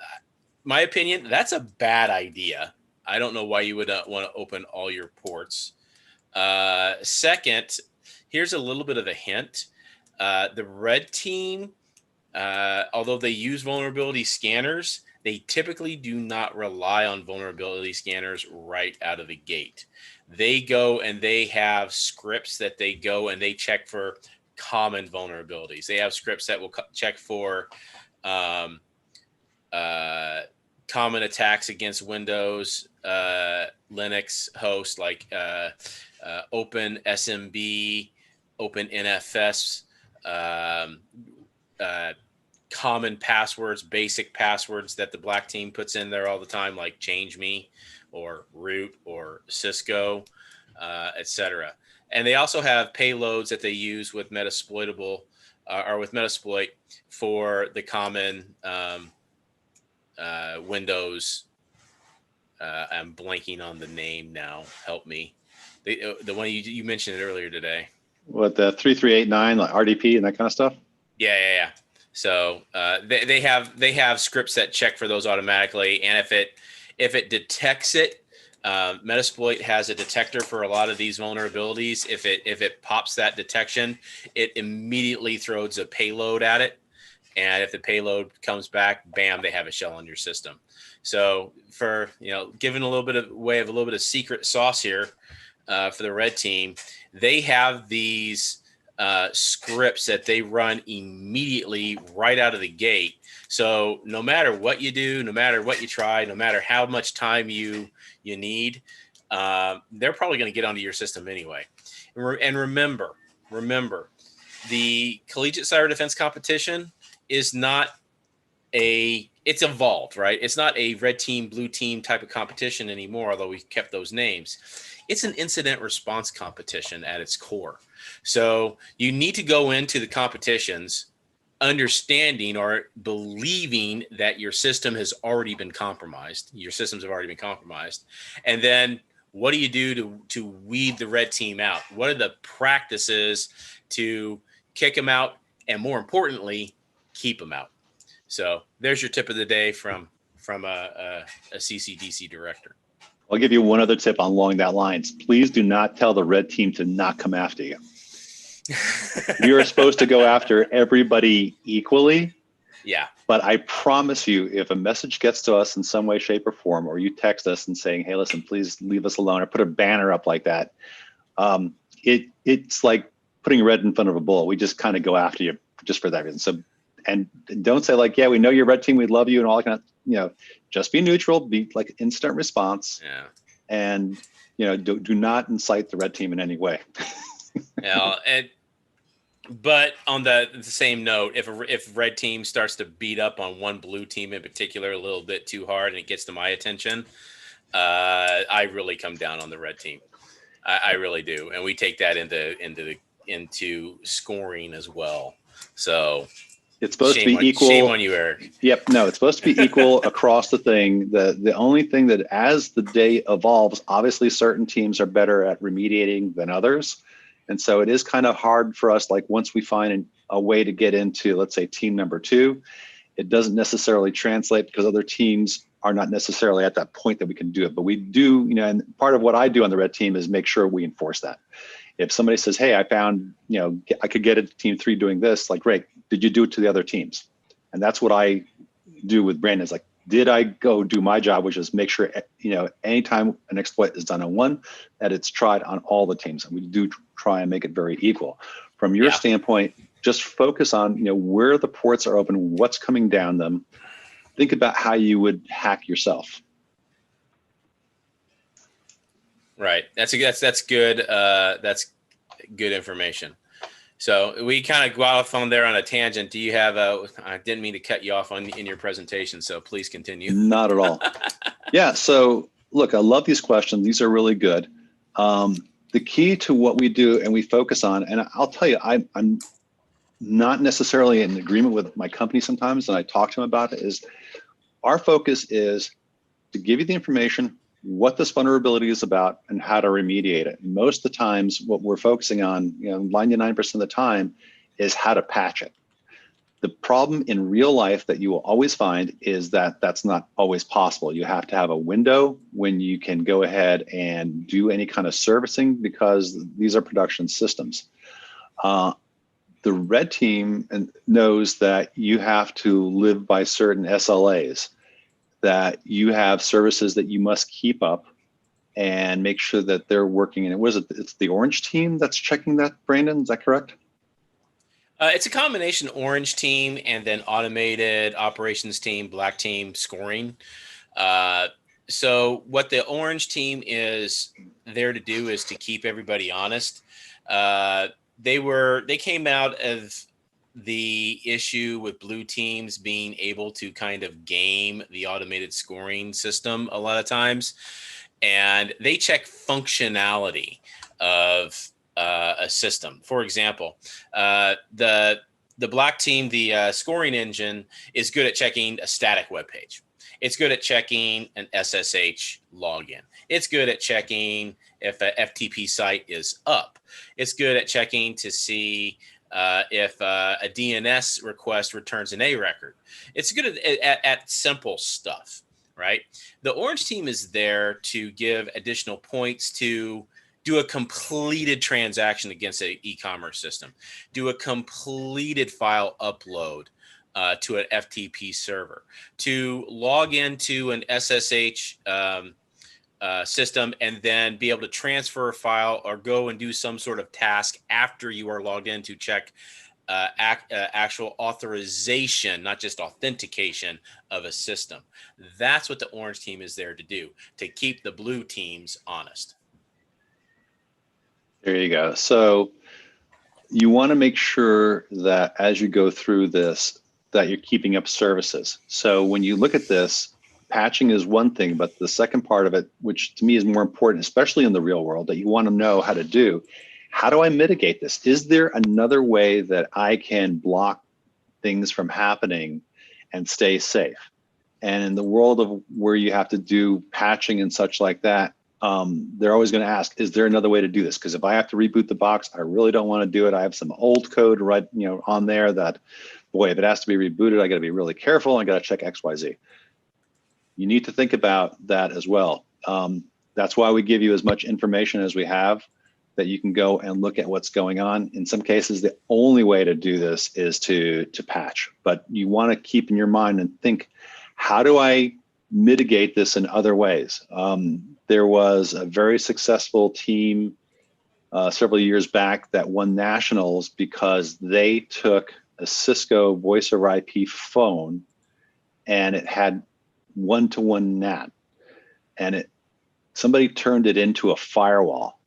my opinion, that's a bad idea. I don't know why you would want to open all your ports. Second, here's a little bit of a hint. The red team, although they use vulnerability scanners, they typically do not rely on vulnerability scanners right out of the gate. They go and they have scripts that they go and they check for common vulnerabilities. They have scripts that will check for common attacks against Windows, Linux hosts like Open SMB, Open NFS, common passwords, basic passwords that the black team puts in there all the time, like change me or root or Cisco, etc. And they also have payloads that they use with Metasploitable or with Metasploit for the common Windows. I'm blanking on the name now. Help me. The one you mentioned it earlier today. What, the 3389, like RDP and that kind of stuff? Yeah. So they have scripts that check for those automatically, and if it detects it, Metasploit has a detector for a lot of these vulnerabilities. If it pops that detection, it immediately throws a payload at it, and if the payload comes back, bam, they have a shell on your system. So for giving a little bit of secret sauce here for the red team, they have these scripts that they run immediately right out of the gate. So no matter what you do, no matter what you try, no matter how much time you need, they're probably going to get onto your system anyway. And remember, the collegiate cyber defense competition is not it's evolved, right? It's not a red team, blue team type of competition anymore, although we kept those names. It's an incident response competition at its core. So you need to go into the competitions understanding or believing that your system has already been compromised. Your systems have already been compromised. And then What do you do to weed the red team out? What are the practices to kick them out, and more importantly, keep them out? So there's your tip of the day from a CCDC director. I'll give you one other tip along that lines. Please do not tell the red team to not come after you. We are supposed to go after everybody equally. Yeah. But I promise you, if a message gets to us in some way, shape, or form, or you text us and saying, "Hey, listen, please leave us alone," or put a banner up like that, it's like putting red in front of a bull. We just kind of go after you just for that reason. So, and don't say like, "Yeah, we know you're red team, we love you," and all that kind of, just be neutral, be like instant response. Yeah. And do not incite the red team in any way. Yeah, but on the same note, if red team starts to beat up on one blue team in particular a little bit too hard and it gets to my attention, I really come down on the red team. I really do, and we take that into scoring as well. So it's supposed to be equal. Shame on you, Eric. Yep. No, it's supposed to be equal across the thing. The only thing that as the day evolves, obviously certain teams are better at remediating than others. And so it is kind of hard for us, like once we find a way to get into, let's say, team number 2, it doesn't necessarily translate because other teams are not necessarily at that point that we can do it. But we do, and part of what I do on the red team is make sure we enforce that. If somebody says, "Hey, I found, I could get a team 3 doing this," like, great, did you do it to the other teams? And that's what I do with Brandon. Is like, did I go do my job, which is make sure, anytime an exploit is done on one, that it's tried on all the teams. And we do try and make it very equal. From your standpoint, just focus on, where the ports are open, what's coming down them. Think about how you would hack yourself. Right. That's good. That's good information. So we kind of go off on there on a tangent. Do you have I didn't mean to cut you off in your presentation, so please continue. Not at all. Yeah. So look, I love these questions. These are really good. The key to what we do and we focus on, and I'll tell you, I'm not necessarily in agreement with my company sometimes, and I talk to them about it, is our focus is to give you the information, what this vulnerability is about, and how to remediate it. Most of the times, what we're focusing on, 99% of the time, is how to patch it. The problem in real life that you will always find is that that's not always possible. You have to have a window when you can go ahead and do any kind of servicing because these are production systems. The red team knows that you have to live by certain SLAs, that you have services that you must keep up and make sure that they're working. And it's the orange team that's checking that, Brandon, is that correct? It's a combination orange team and then automated operations team, black team scoring. So what the orange team is there to do is to keep everybody honest. They came out of the issue with blue teams being able to kind of game the automated scoring system a lot of times. And they check functionality of a system. For example, the black team, the scoring engine, is good at checking a static web page. It's good at checking an SSH login. It's good at checking if a FTP site is up. It's good at checking to see if a DNS request returns an A record. It's good at simple stuff, right? The orange team is there to give additional points to do a completed transaction against an e-commerce system, do a completed file upload to an FTP server, to log into an SSH system and then be able to transfer a file or go and do some sort of task after you are logged in to check actual authorization, not just authentication of a system. That's what the orange team is there to do, to keep the blue teams honest. There you go. So you want to make sure that as you go through this, that you're keeping up services. So when you look at this, patching is one thing, but the second part of it, which to me is more important, especially in the real world, that you want to know how to do, how do I mitigate this? Is there another way that I can block things from happening and stay safe? And in the world of where you have to do patching and such like that, they're always going to ask, is there another way to do this? Because if I have to reboot the box, I really don't want to do it. I have some old code right, on there that, boy, if it has to be rebooted, I got to be really careful. I got to check X, Y, Z. You need to think about that as well. That's why we give you as much information as we have, that you can go and look at what's going on. In some cases, the only way to do this is to patch, but you want to keep in your mind and think, how do I mitigate this in other ways? There was a very successful team several years back that won nationals because they took a Cisco voice over IP phone and it had one-to-one NAT, and somebody turned it into a firewall.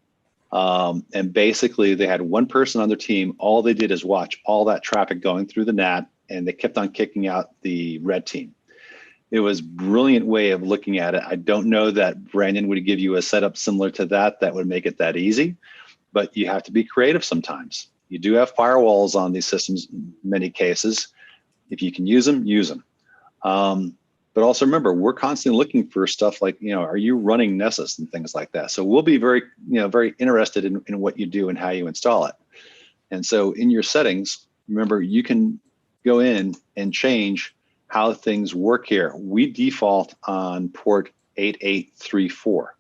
And basically they had one person on their team. All they did is watch all that traffic going through the NAT, and they kept on kicking out the red team. It was a brilliant way of looking at it. I don't know that Brandon would give you a setup similar to that would make it that easy, but you have to be creative sometimes. You do have firewalls on these systems in many cases. If you can use them, use them. But also remember, we're constantly looking for stuff like, are you running Nessus and things like that? So we'll be very, very interested in what you do and how you install it. And so in your settings, remember, you can go in and change how things work here. We default on port 8834.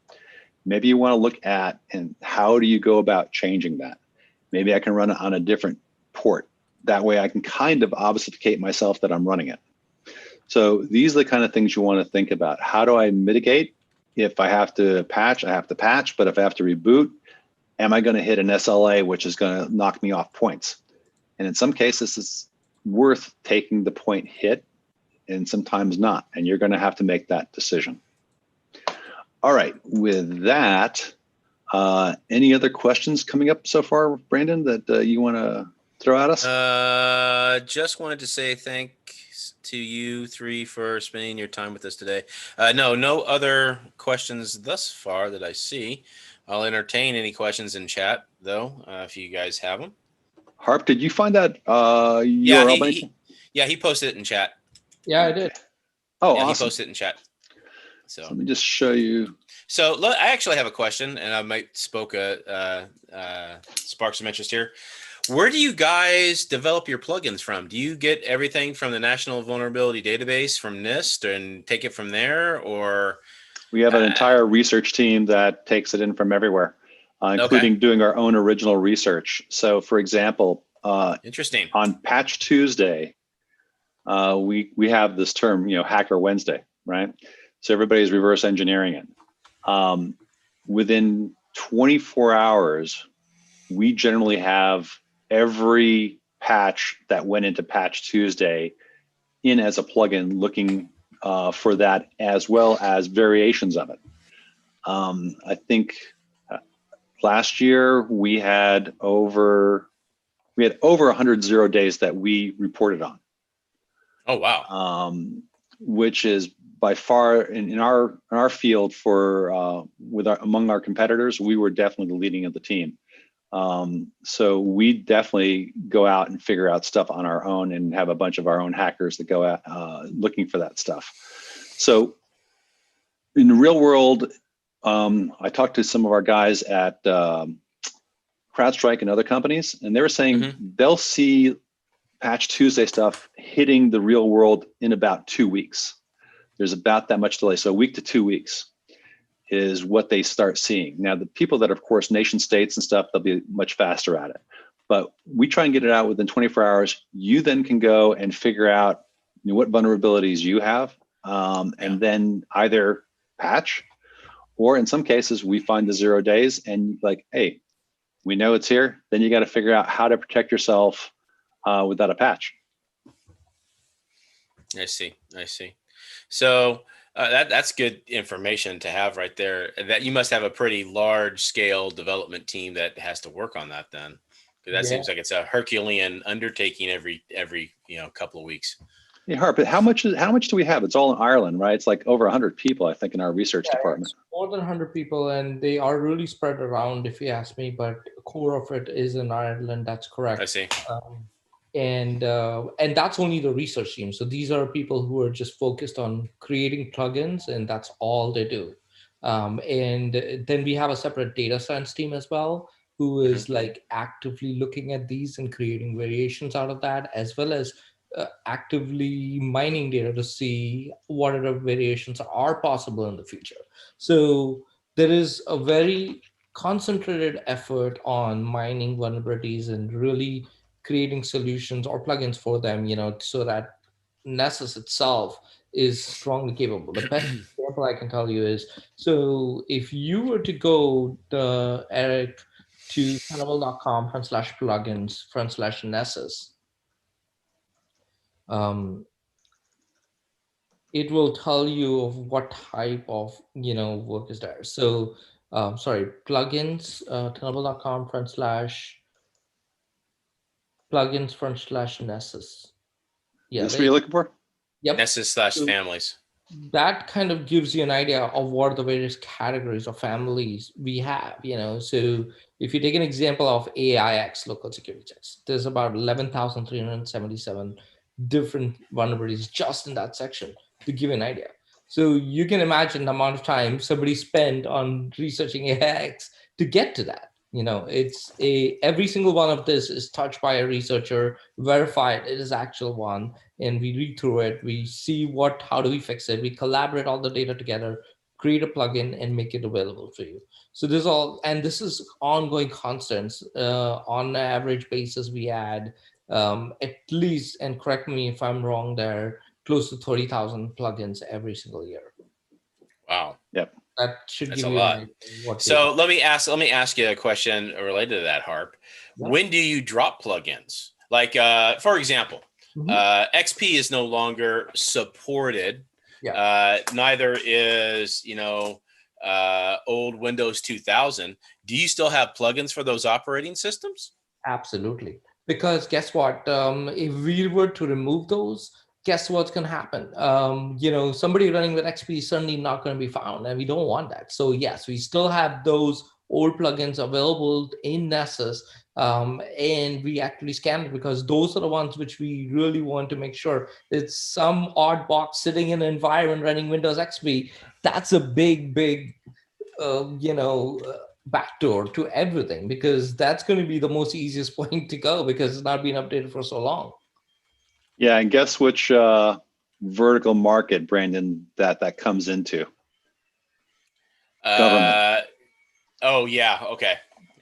Maybe you want to look at, and how do you go about changing that? Maybe I can run it on a different port. That way I can kind of obfuscate myself that I'm running it. So these are the kind of things you want to think about. How do I mitigate? If I have to patch, I have to patch. But if I have to reboot, am I going to hit an SLA, which is going to knock me off points? And in some cases, it's worth taking the point hit, and sometimes not. And you're going to have to make that decision. All right, with that, any other questions coming up so far, Brandon, that you want to throw at us? Just wanted to say thanks to you three for spending your time with us today. No other questions thus far that I see. I'll entertain any questions in chat, though, if you guys have them. Harp, did you find that URL? Yeah, he posted it in chat. Yeah, I did. Oh, yeah, awesome. He posted it in chat. So let me just show you. So I actually have a question, and I might spark some interest here. Where do you guys develop your plugins from? Do you get everything from the National Vulnerability Database from NIST and take it from there, or? We have an entire research team that takes it in from everywhere, including doing our own original research. So, for example, interesting. On Patch Tuesday, we have this term, Hacker Wednesday, right? So everybody's reverse engineering it. Within 24 hours, we generally have every patch that went into Patch Tuesday in as a plugin, looking for that, as well as variations of it. I think last year we had over 100 0 days that we reported on. Oh wow! Which is by far in our field for among our competitors, we were definitely the leading of the team. So we definitely go out and figure out stuff on our own, and have a bunch of our own hackers that go out looking for that stuff. So in the real world, I talked to some of our guys at CrowdStrike and other companies, and they were saying they'll see Patch Tuesday stuff hitting the real world in about 2 weeks. There's about that much delay. So a week to 2 weeks is what they start seeing. Now, the people that are, of course, nation states and stuff, they'll be much faster at it. But we try and get it out within 24 hours. You then can go and figure out what vulnerabilities you have, and then either patch, or in some cases, we find the 0 days and like, hey, we know it's here. Then you got to figure out how to protect yourself without a patch. I see. So that's good information to have right there. That you must have a pretty large scale development team that has to work on that then, because that seems like it's a Herculean undertaking every couple of weeks. Yeah, Harp, but how much do we have? It's all in Ireland, right? It's like over 100 people, I think, in our research department. It's more than 100 people, and they are really spread around, if you ask me, but the core of it is in Ireland. That's correct. I see. And that's only the research team. So these are people who are just focused on creating plugins, and that's all they do. And then we have a separate data science team as well, who is like actively looking at these and creating variations out of that, as well as actively mining data to see what other variations are possible in the future. So there is a very concentrated effort on mining vulnerabilities and really creating solutions or plugins for them, so that Nessus itself is strongly capable. The best example I can tell you is, so if you were to go, Eric, to tenable.com/plugins/Nessus, it will tell you of what type of work is there. So sorry, plugins, tenable.com/plugins/Nessus. Yeah, Is this what you're looking for? yep. So Nessus/families. that kind of gives you an idea of what the various categories or families we have, So if you take an example of AIX local security checks, there's about 11,377 different vulnerabilities just in that section, to give you an idea. So you can imagine the amount of time somebody spent on researching AIX to get to that. It's every single one of this is touched by a researcher, verified it is actual one, and we read through it, we see how do we fix it, we collaborate all the data together, create a plugin, and make it available for you. So this is ongoing constants. On an average basis, we add at least, and correct me if I'm wrong there, close to 30,000 plugins every single year. Wow. Yep. That should That's give a you lot. an idea of what So let me ask you a question related to that, Harp. Yeah. When do you drop plugins? Like, for example, XP is no longer supported. Yeah. Neither is, old Windows 2000. Do you still have plugins for those operating systems? Absolutely. Because guess what? If we were to remove those, guess what's going to happen? Somebody running with XP is certainly not going to be found, and we don't want that. So yes, we still have those old plugins available in Nessus, and we actually scan it because those are the ones which we really want to make sure it's some odd box sitting in an environment running Windows XP. That's a big, backdoor to everything, because that's going to be the most easiest point to go because it's not been updated for so long. Yeah, and guess which vertical market, Brandon, that comes into? Government. Oh yeah, okay.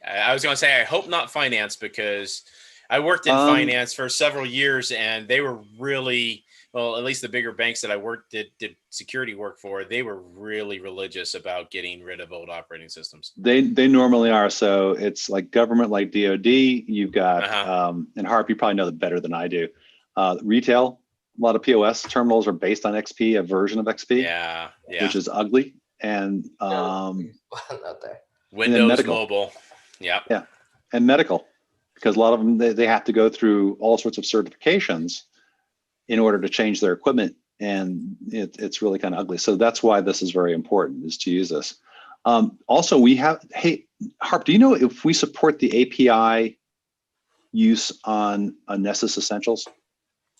I was going to say I hope not finance, because I worked in finance for several years, and they were really, well, at least the bigger banks that I did security work for, they were really religious about getting rid of old operating systems. They normally are. So it's like government, like DoD. You've got and Harp, you probably know that better than I do. Retail, a lot of POS terminals are based on XP, a version of XP, which is ugly. And Windows Mobile, yeah, and medical, because a lot of them they have to go through all sorts of certifications in order to change their equipment, and it's really kind of ugly. So that's why this is very important, is to use this. Also, we have, hey, Harp, do you know if we support the API use on Nessus Essentials?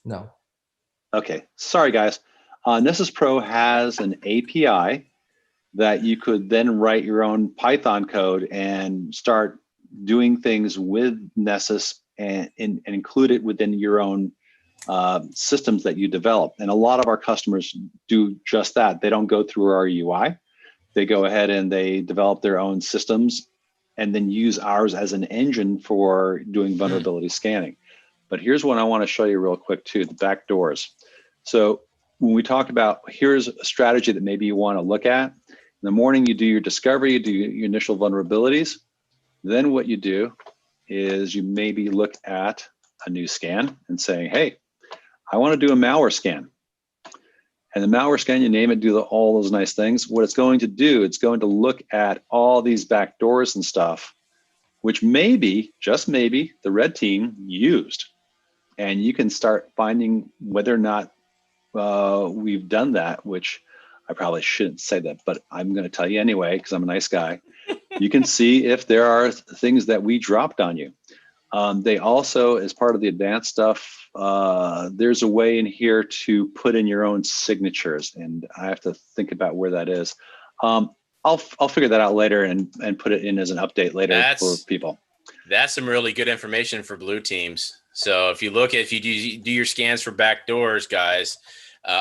No. Okay, sorry guys. Nessus Pro has an API that you could then write your own Python code and start doing things with Nessus and include it within your own systems that you develop. And a lot of our customers do just that. They don't go through our UI. They go ahead and they develop their own systems and then use ours as an engine for doing vulnerability scanning. But here's one I want to show you real quick too, the back doors. So when we talk about, here's a strategy that maybe you want to look at. In the morning, you do your discovery, you do your initial vulnerabilities. Then what you do is you maybe look at a new scan and saying, hey, I want to do a malware scan. And the malware scan, you name it, do all those nice things. What it's going to do, it's going to look at all these back doors and stuff, which maybe, just maybe, the red team used. And you can start finding whether or not we've done that, which I probably shouldn't say that, but I'm going to tell you anyway, because I'm a nice guy. You can see if there are things that we dropped on you. They also, as part of the advanced stuff, there's a way in here to put in your own signatures, and I have to think about where that is. I'll figure that out later and put it in as an update later for people. That's some really good information for blue teams. So if you do your scans for back doors, guys,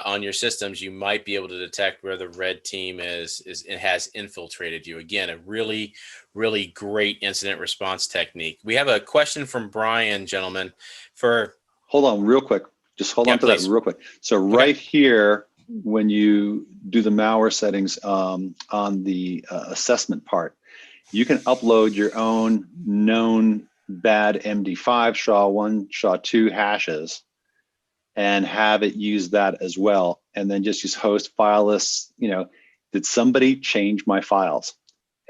on your systems, you might be able to detect where the red team is it has infiltrated you. Again, a really, really great incident response technique. We have a question from Brian, gentlemen. Hold on real quick. Just hold on to that real quick. So right here, when you do the malware settings on the assessment part, you can upload your own known bad MD5, SHA-1, SHA-2 hashes and have it use that as well. And then just use host file lists. Did somebody change my files?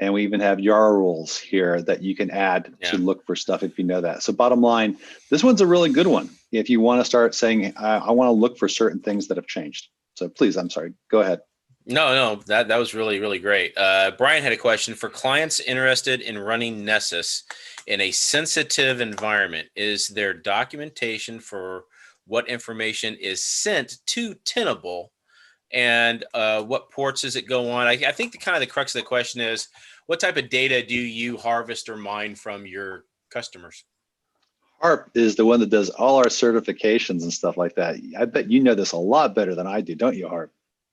And we even have YARA rules here that you can add to look for stuff if you know that. So bottom line, this one's a really good one. If you want to start saying, I want to look for certain things that have changed. So please, I'm sorry, go ahead. No, that was really, really great. Brian had a question for clients interested in running Nessus in a sensitive environment. Is there documentation for what information is sent to Tenable, and what ports does it go on? I think the crux of the question is, what type of data do you harvest or mine from your customers? HARP is the one that does all our certifications and stuff like that. I bet you know this a lot better than I do, don't you, HARP?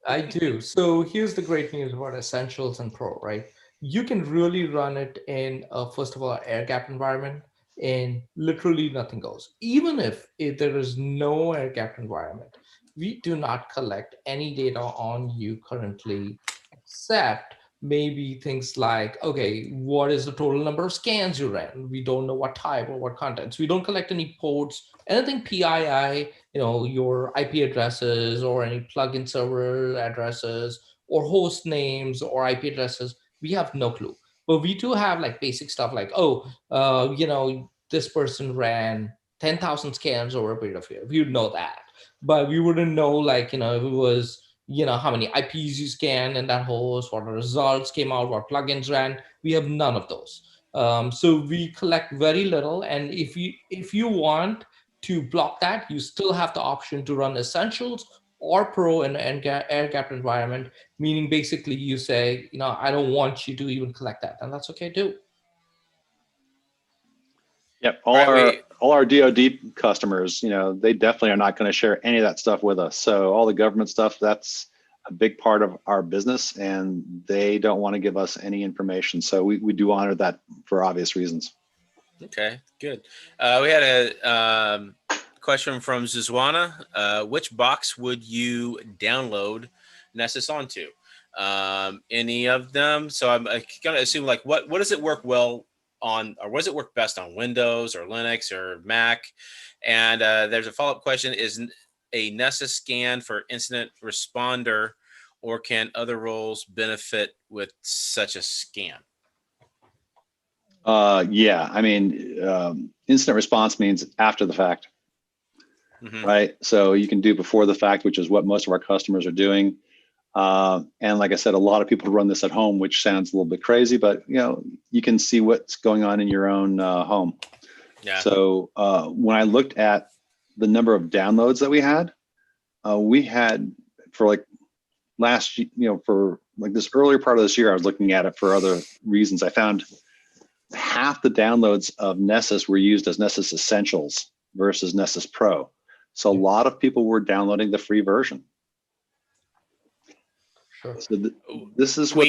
I do. So here's the great news about Essentials and Pro, right? You can really run it in, first of all, an air gap environment, and literally nothing goes. Even if there is no air gap environment, we do not collect any data on you currently, except maybe things like, okay, what is the total number of scans you ran? We don't know what type or what contents. We don't collect any ports, anything PII, your IP addresses or any plugin server addresses or host names or IP addresses. We have no clue. But we do have like basic stuff like, this person ran 10,000 scans over a period of years. We would know that. But we wouldn't know if it was, how many IPs you scanned in that host, what the results came out, what plugins ran. We have none of those. So we collect very little. And if you want to block that, you still have the option to run Essentials or Pro in an air-gapped environment, meaning basically you say, I don't want you to even collect that, and that's okay too. Yep, all our DoD customers, they definitely are not going to share any of that stuff with us. So all the government stuff, that's a big part of our business, and they don't want to give us any information. So we do honor that for obvious reasons. Okay, good. We had a question from Zuzwana. Which box would you download Nessus onto? Any of them? So I'm going to assume what does it work well on, or what does it work best on, Windows or Linux or Mac? And there's a follow-up question: is a Nessus scan for incident responder, or can other roles benefit with such a scan? Yeah, I mean, incident response means after the fact, right? So you can do before the fact, which is what most of our customers are doing. And like I said, a lot of people run this at home, which sounds a little bit crazy, but you can see what's going on in your own home. Yeah. So when I looked at the number of downloads that we had for last, for this earlier part of this year, I was looking at it for other reasons. I found half the downloads of Nessus were used as Nessus Essentials versus Nessus Pro. So a lot of people were downloading the free version. Sure. So this is what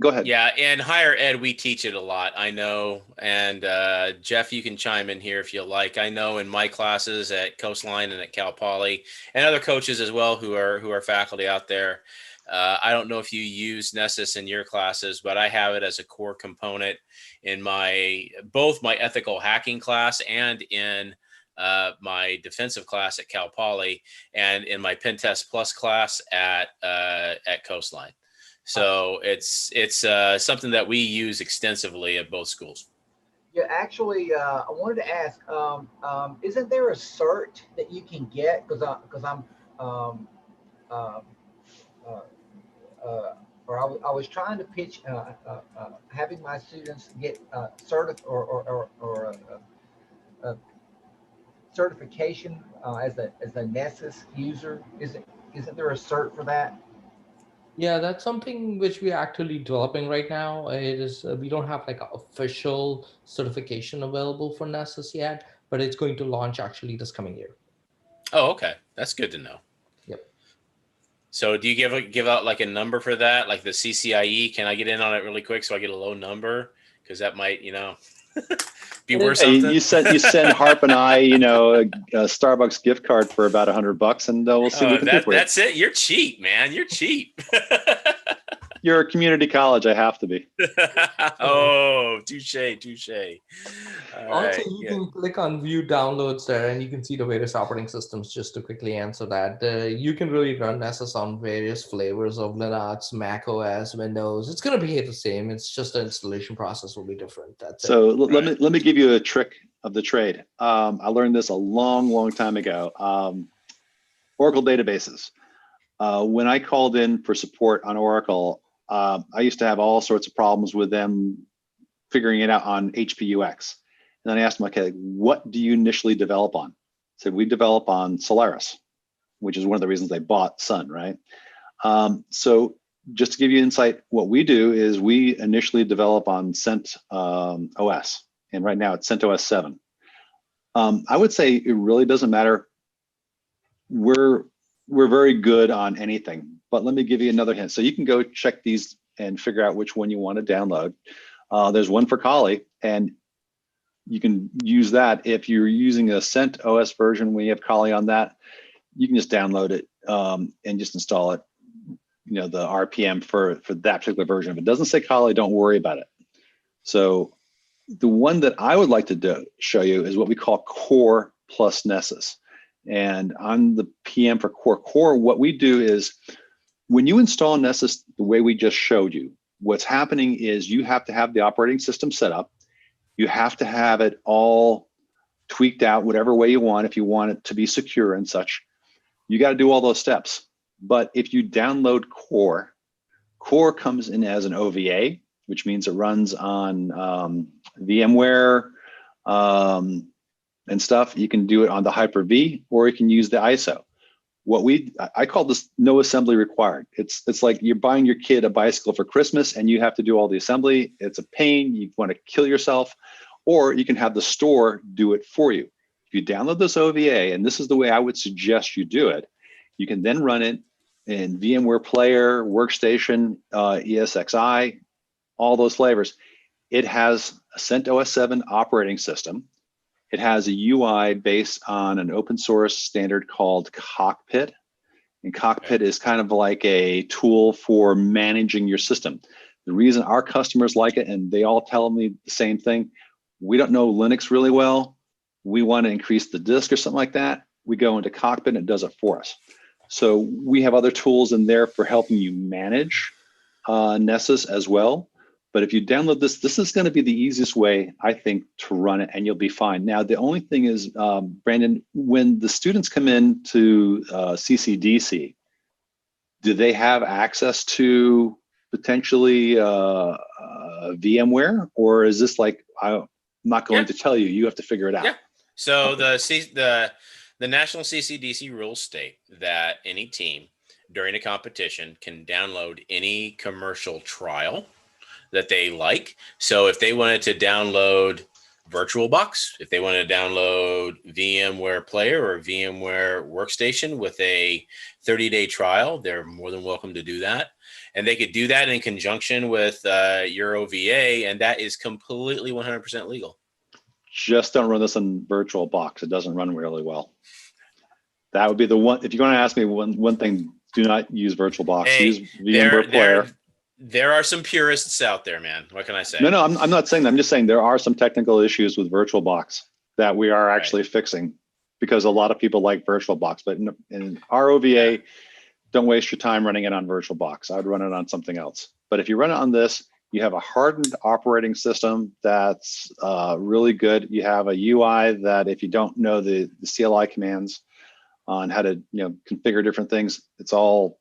go ahead. Yeah, in higher ed, we teach it a lot, I know. And Jeff, you can chime in here if you like. I know in my classes at Coastline and at Cal Poly, and other coaches as well who are faculty out there, I don't know if you use Nessus in your classes, but I have it as a core component in both my ethical hacking class and in my defensive class at Cal Poly, and in my Pen Test Plus class at Coastline. So it's something that we use extensively at both schools. Yeah, actually, I wanted to ask, isn't there a cert that you can get? Because I'm I was trying to pitch having my students get certification as a Nessus user. Isn't there a cert for that? Yeah, that's something which we're actually developing right now. It is we don't have like an official certification available for Nessus yet, but it's going to launch actually this coming year. Oh, okay. That's good to know. Yep. So do you give out like a number for that? Like the CCIE, can I get in on it really quick so I get a low number? Because that might, be worth Hey, something. you send Harp and I, a Starbucks gift card for about $100, and we'll see what we can do for you. That's it. You're cheap, man. You're cheap. You're a community college. I have to be. Oh, touche. All Also, right. you Yeah. can click on view downloads there and you can see the various operating systems. Just to quickly answer that, you can really run Nessus on various flavors of Linux, Mac OS, Windows. It's going to behave the same. It's just the installation process will be different. That's So it. let me give you a trick of the trade. I learned this a long time ago. Oracle databases. When I called in for support on Oracle, I used to have all sorts of problems with them figuring it out on HPUX. And then I asked them, okay, what do you initially develop on? I said, we develop on Solaris, which is one of the reasons they bought Sun, right? So just to give you insight, what we do is we initially develop on Cent OS, and right now it's CentOS 7. I would say it really doesn't matter. We're very good on anything, but let me give you another hint. So you can go check these and figure out which one you want to download. There's one for Kali, and you can use that. If you're using a CentOS version, when you have Kali on that, you can just download it and just install it. The RPM for that particular version. If it doesn't say Kali, don't worry about it. So the one that I would like to show you is what we call Core plus Nessus. And on the PM for Core, what we do is when you install Nessus the way we just showed you, what's happening is you have to have the operating system set up. You have to have it all tweaked out whatever way you want if you want it to be secure and such. You got to do all those steps. But if you download Core comes in as an OVA, which means it runs on VMware and stuff. You can do it on the Hyper-V, or you can use the ISO. I call this no assembly required. It's like you're buying your kid a bicycle for Christmas and you have to do all the assembly. It's a pain. You want to kill yourself, or you can have the store do it for you. If you download this OVA, and this is the way I would suggest you do it, you can then run it in VMware Player, Workstation, ESXi, all those flavors. It has a CentOS 7 operating system. It has a UI based on an open source standard called Cockpit. And Cockpit is kind of like a tool for managing your system. The reason our customers like it, and they all tell me the same thing, we don't know Linux really well. We want to increase the disk or something like that. We go into Cockpit and it does it for us. So we have other tools in there for helping you manage Nessus as well. But if you download this is going to be the easiest way, I think, to run it, and you'll be fine. Now, the only thing is, Brandon, when the students come in to CCDC, do they have access to potentially VMware, or is this like, I'm not going to tell you, you have to figure it out? Yeah. So the National CCDC rules state that any team during a competition can download any commercial trial that they like. So if they wanted to download VirtualBox, if they wanted to download VMware Player or VMware Workstation with a 30-day trial, they're more than welcome to do that. And they could do that in conjunction with your OVA, and that is completely 100% legal. Just don't run this on VirtualBox. It doesn't run really well. That would be the one. If you're going to ask me one thing, do not use VirtualBox. Use VMware Player. There are some purists out there, man. What can I say? No, I'm not saying that. I'm just saying there are some technical issues with VirtualBox that we are actually fixing, because a lot of people like VirtualBox. But in our OVA, don't waste your time running it on VirtualBox. I'd run it on something else. But if you run it on this, you have a hardened operating system that's really good. You have a UI that, if you don't know the CLI commands on how to configure different things, it's all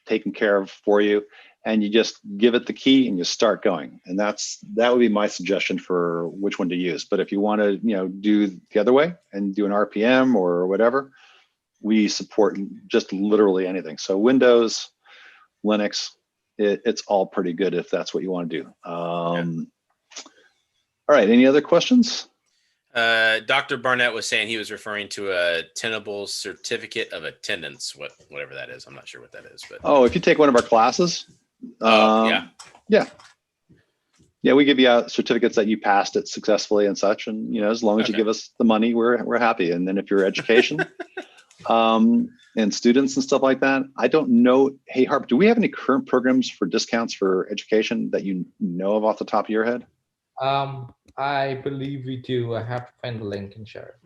taken care of for you. And you just give it the key and you start going. And that would be my suggestion for which one to use. But if you want to do the other way and do an RPM or whatever, we support just literally anything. So Windows, Linux, it's all pretty good if that's what you want to do. All right. Any other questions? Dr. Barnett was saying he was referring to a Tenable certificate of attendance, whatever that is. I'm not sure what that is, but if you take one of our classes, yeah, we give you out certificates that you passed it successfully and such, and as long as you give us the money, we're happy. And then if your education and students and stuff like that, I don't know. Hey, Harp, do we have any current programs for discounts for education that you know of off the top of your head? I believe we do. I have to find the link and share it.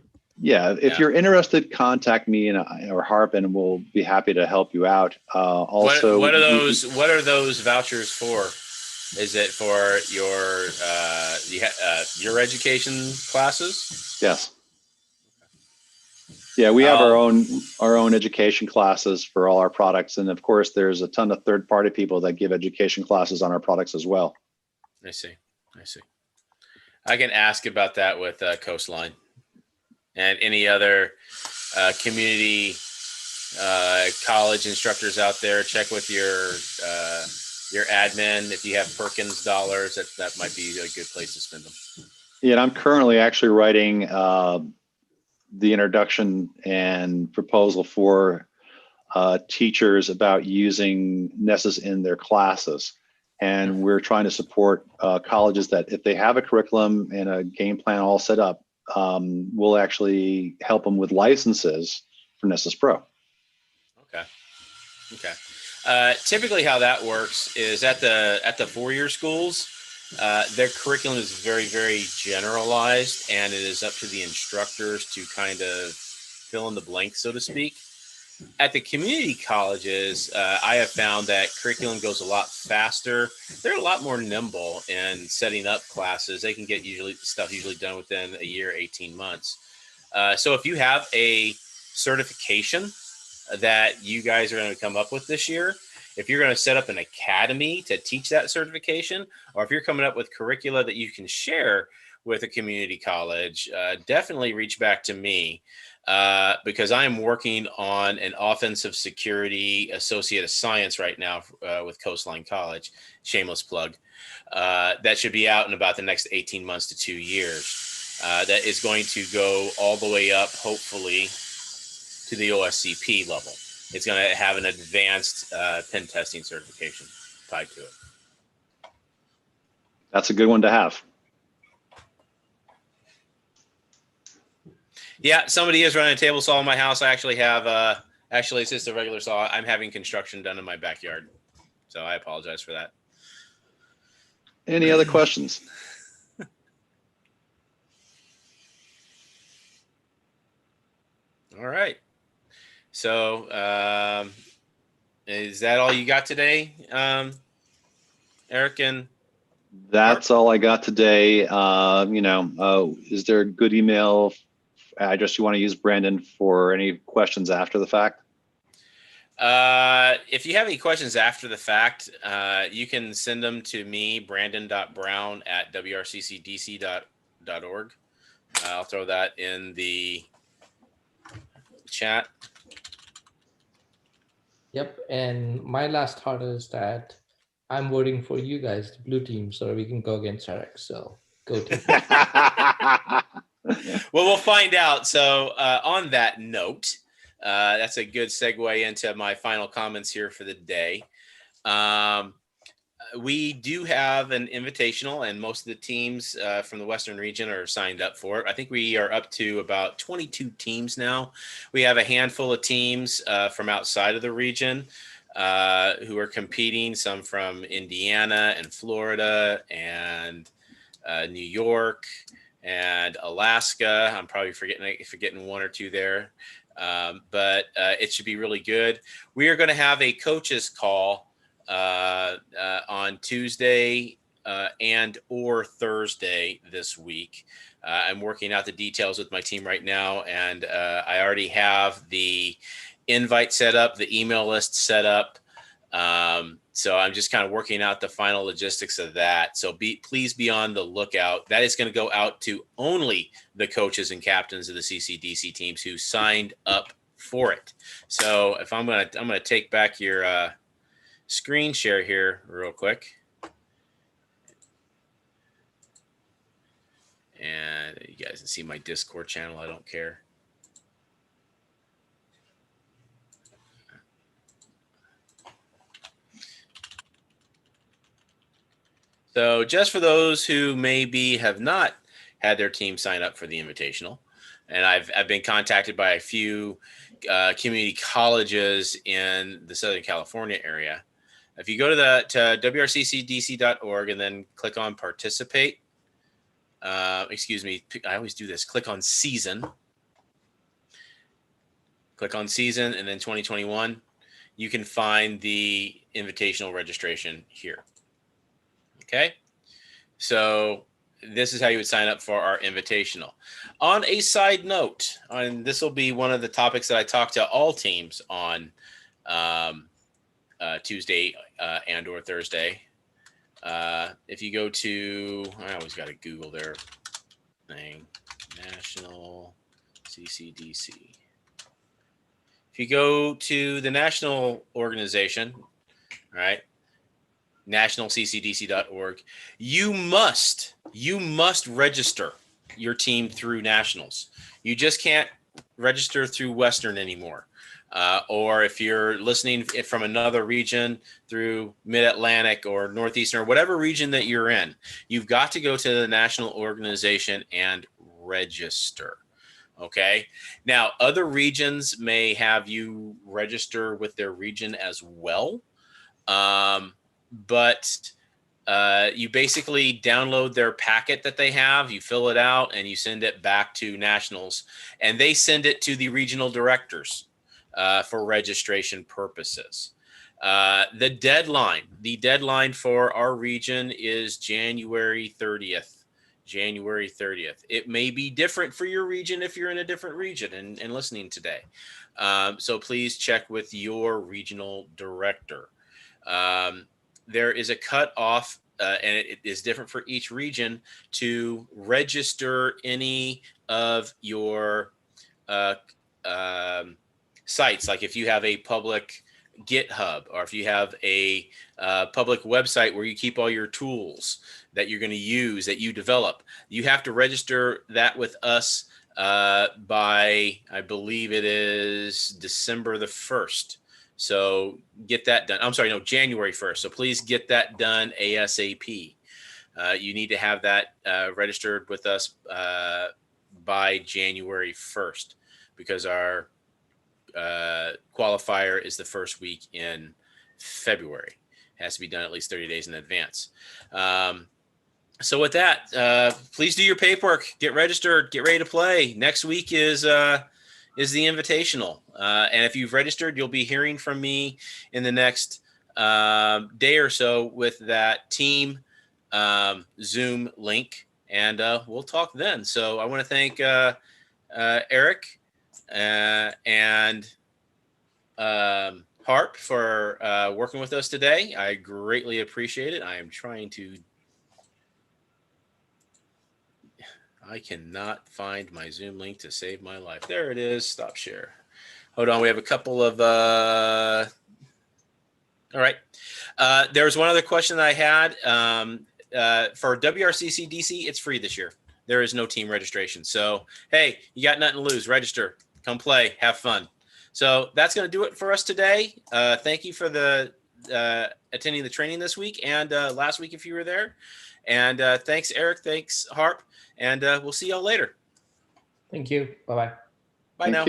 Yeah, if you're interested, contact me or Harp, and we'll be happy to help you out. Also, what are those vouchers for? Is it for your education classes? Yes. Yeah, we have our own education classes for all our products, and of course, there's a ton of third-party people that give education classes on our products as well. I see. I can ask about that with Coastline and any other community college instructors out there. Check with your admin. If you have Perkins dollars, that might be a good place to spend them. Yeah, and I'm currently actually writing the introduction and proposal for teachers about using Nessus in their classes. And we're trying to support colleges that if they have a curriculum and a game plan all set up, we'll actually help them with licenses for Nessus Pro. Okay. Typically how that works is at the four-year schools, their curriculum is very, very generalized, and it is up to the instructors to kind of fill in the blank, so to speak. At the community colleges, I have found that curriculum goes a lot faster. They're a lot more nimble in setting up classes. They can get stuff done within a year, 18 months. So if you have a certification that you guys are going to come up with this year, if you're going to set up an academy to teach that certification, or if you're coming up with curricula that you can share with a community college, definitely reach back to me. Because I'm working on an offensive security associate of science right now with Coastline College, shameless plug, that should be out in about the next 18 months to 2 years. That is going to go all the way up, hopefully, to the OSCP level. It's going to have an advanced pen testing certification tied to it. That's a good one to have. Yeah, somebody is running a table saw in my house. I actually have, it's just a regular saw. I'm having construction done in my backyard. So I apologize for that. Any other questions? All right. So is that all you got today, Eric? And that's all I got today. Is there a good email address you want to use, Brandon, for any questions after the fact? If you have any questions after the fact, you can send them to me, brandon.brown@wrccdc.org. I'll throw that in the chat. Yep. And my last thought is that I'm voting for you guys, the blue team, so we can go against Eric. So go team. Well, we'll find out. So on that note, that's a good segue into my final comments here for the day. We do have an invitational, and most of the teams from the Western region are signed up for it. I think we are up to about 22 teams now. We have a handful of teams from outside of the region who are competing, some from Indiana and Florida and New York and Alaska. I'm probably forgetting one or two there, but it should be really good. We are going to have a coaches call on Tuesday and or Thursday this week. I'm working out the details with my team right now, and I already have the invite set up, the email list set up. So I'm just kind of working out the final logistics of that. So please be on the lookout. That is going to go out to only the coaches and captains of the CCDC teams who signed up for it. So if I'm going to take back your screen share here real quick. And you guys can see my Discord channel. I don't care. So just for those who maybe have not had their team sign up for the Invitational, and I've been contacted by a few community colleges in the Southern California area. If you go to WRCCDC.org and then click on participate, excuse me, I always do this, click on season. Click on season and then 2021, you can find the invitational registration here. Okay, so this is how you would sign up for our invitational. On a side note, and this will be one of the topics that I talk to all teams on Tuesday and or Thursday. If you go to, I always got to Google their thing, National CCDC. If you go to the national organization, all right, nationalccdc.org, you must register your team through nationals. You just can't register through Western anymore. Or if you're listening from another region through Mid-Atlantic or Northeastern or whatever region that you're in, you've got to go to the national organization and register. Okay. Now, other regions may have you register with their region as well. But you basically download their packet that they have, you fill it out, and you send it back to nationals, and they send it to the regional directors for registration purposes. The deadline for our region is January 30th. January 30th. It may be different for your region if you're in a different region and listening today. So please check with your regional director. There is a cutoff, and it is different for each region, to register any of your sites. Like if you have a public GitHub, or if you have a public website where you keep all your tools that you're going to use, that you develop, you have to register that with us by, I believe it is December the 1st. So get that done. I'm sorry, no, January 1st. So please get that done ASAP. You need to have that registered with us by January 1st, because our qualifier is the first week in February. It has to be done at least 30 days in advance. So with that, please do your paperwork, get registered, get ready to play. Next week is the invitational. And if you've registered, you'll be hearing from me in the next day or so with that team Zoom link, and we'll talk then. So I want to thank Eric and Harp for working with us today. I greatly appreciate it. I am trying to, I cannot find my Zoom link to save my life. There it is. Stop share. Hold on. We have a couple of, all right. There was one other question that I had. For WRCCDC, it's free this year. There is no team registration. So, hey, you got nothing to lose. Register. Come play. Have fun. So that's going to do it for us today. Thank you for the attending the training this week and last week if you were there. And thanks, Eric. Thanks, Harp. And we'll see y'all later. Thank you. Bye-bye. Bye now.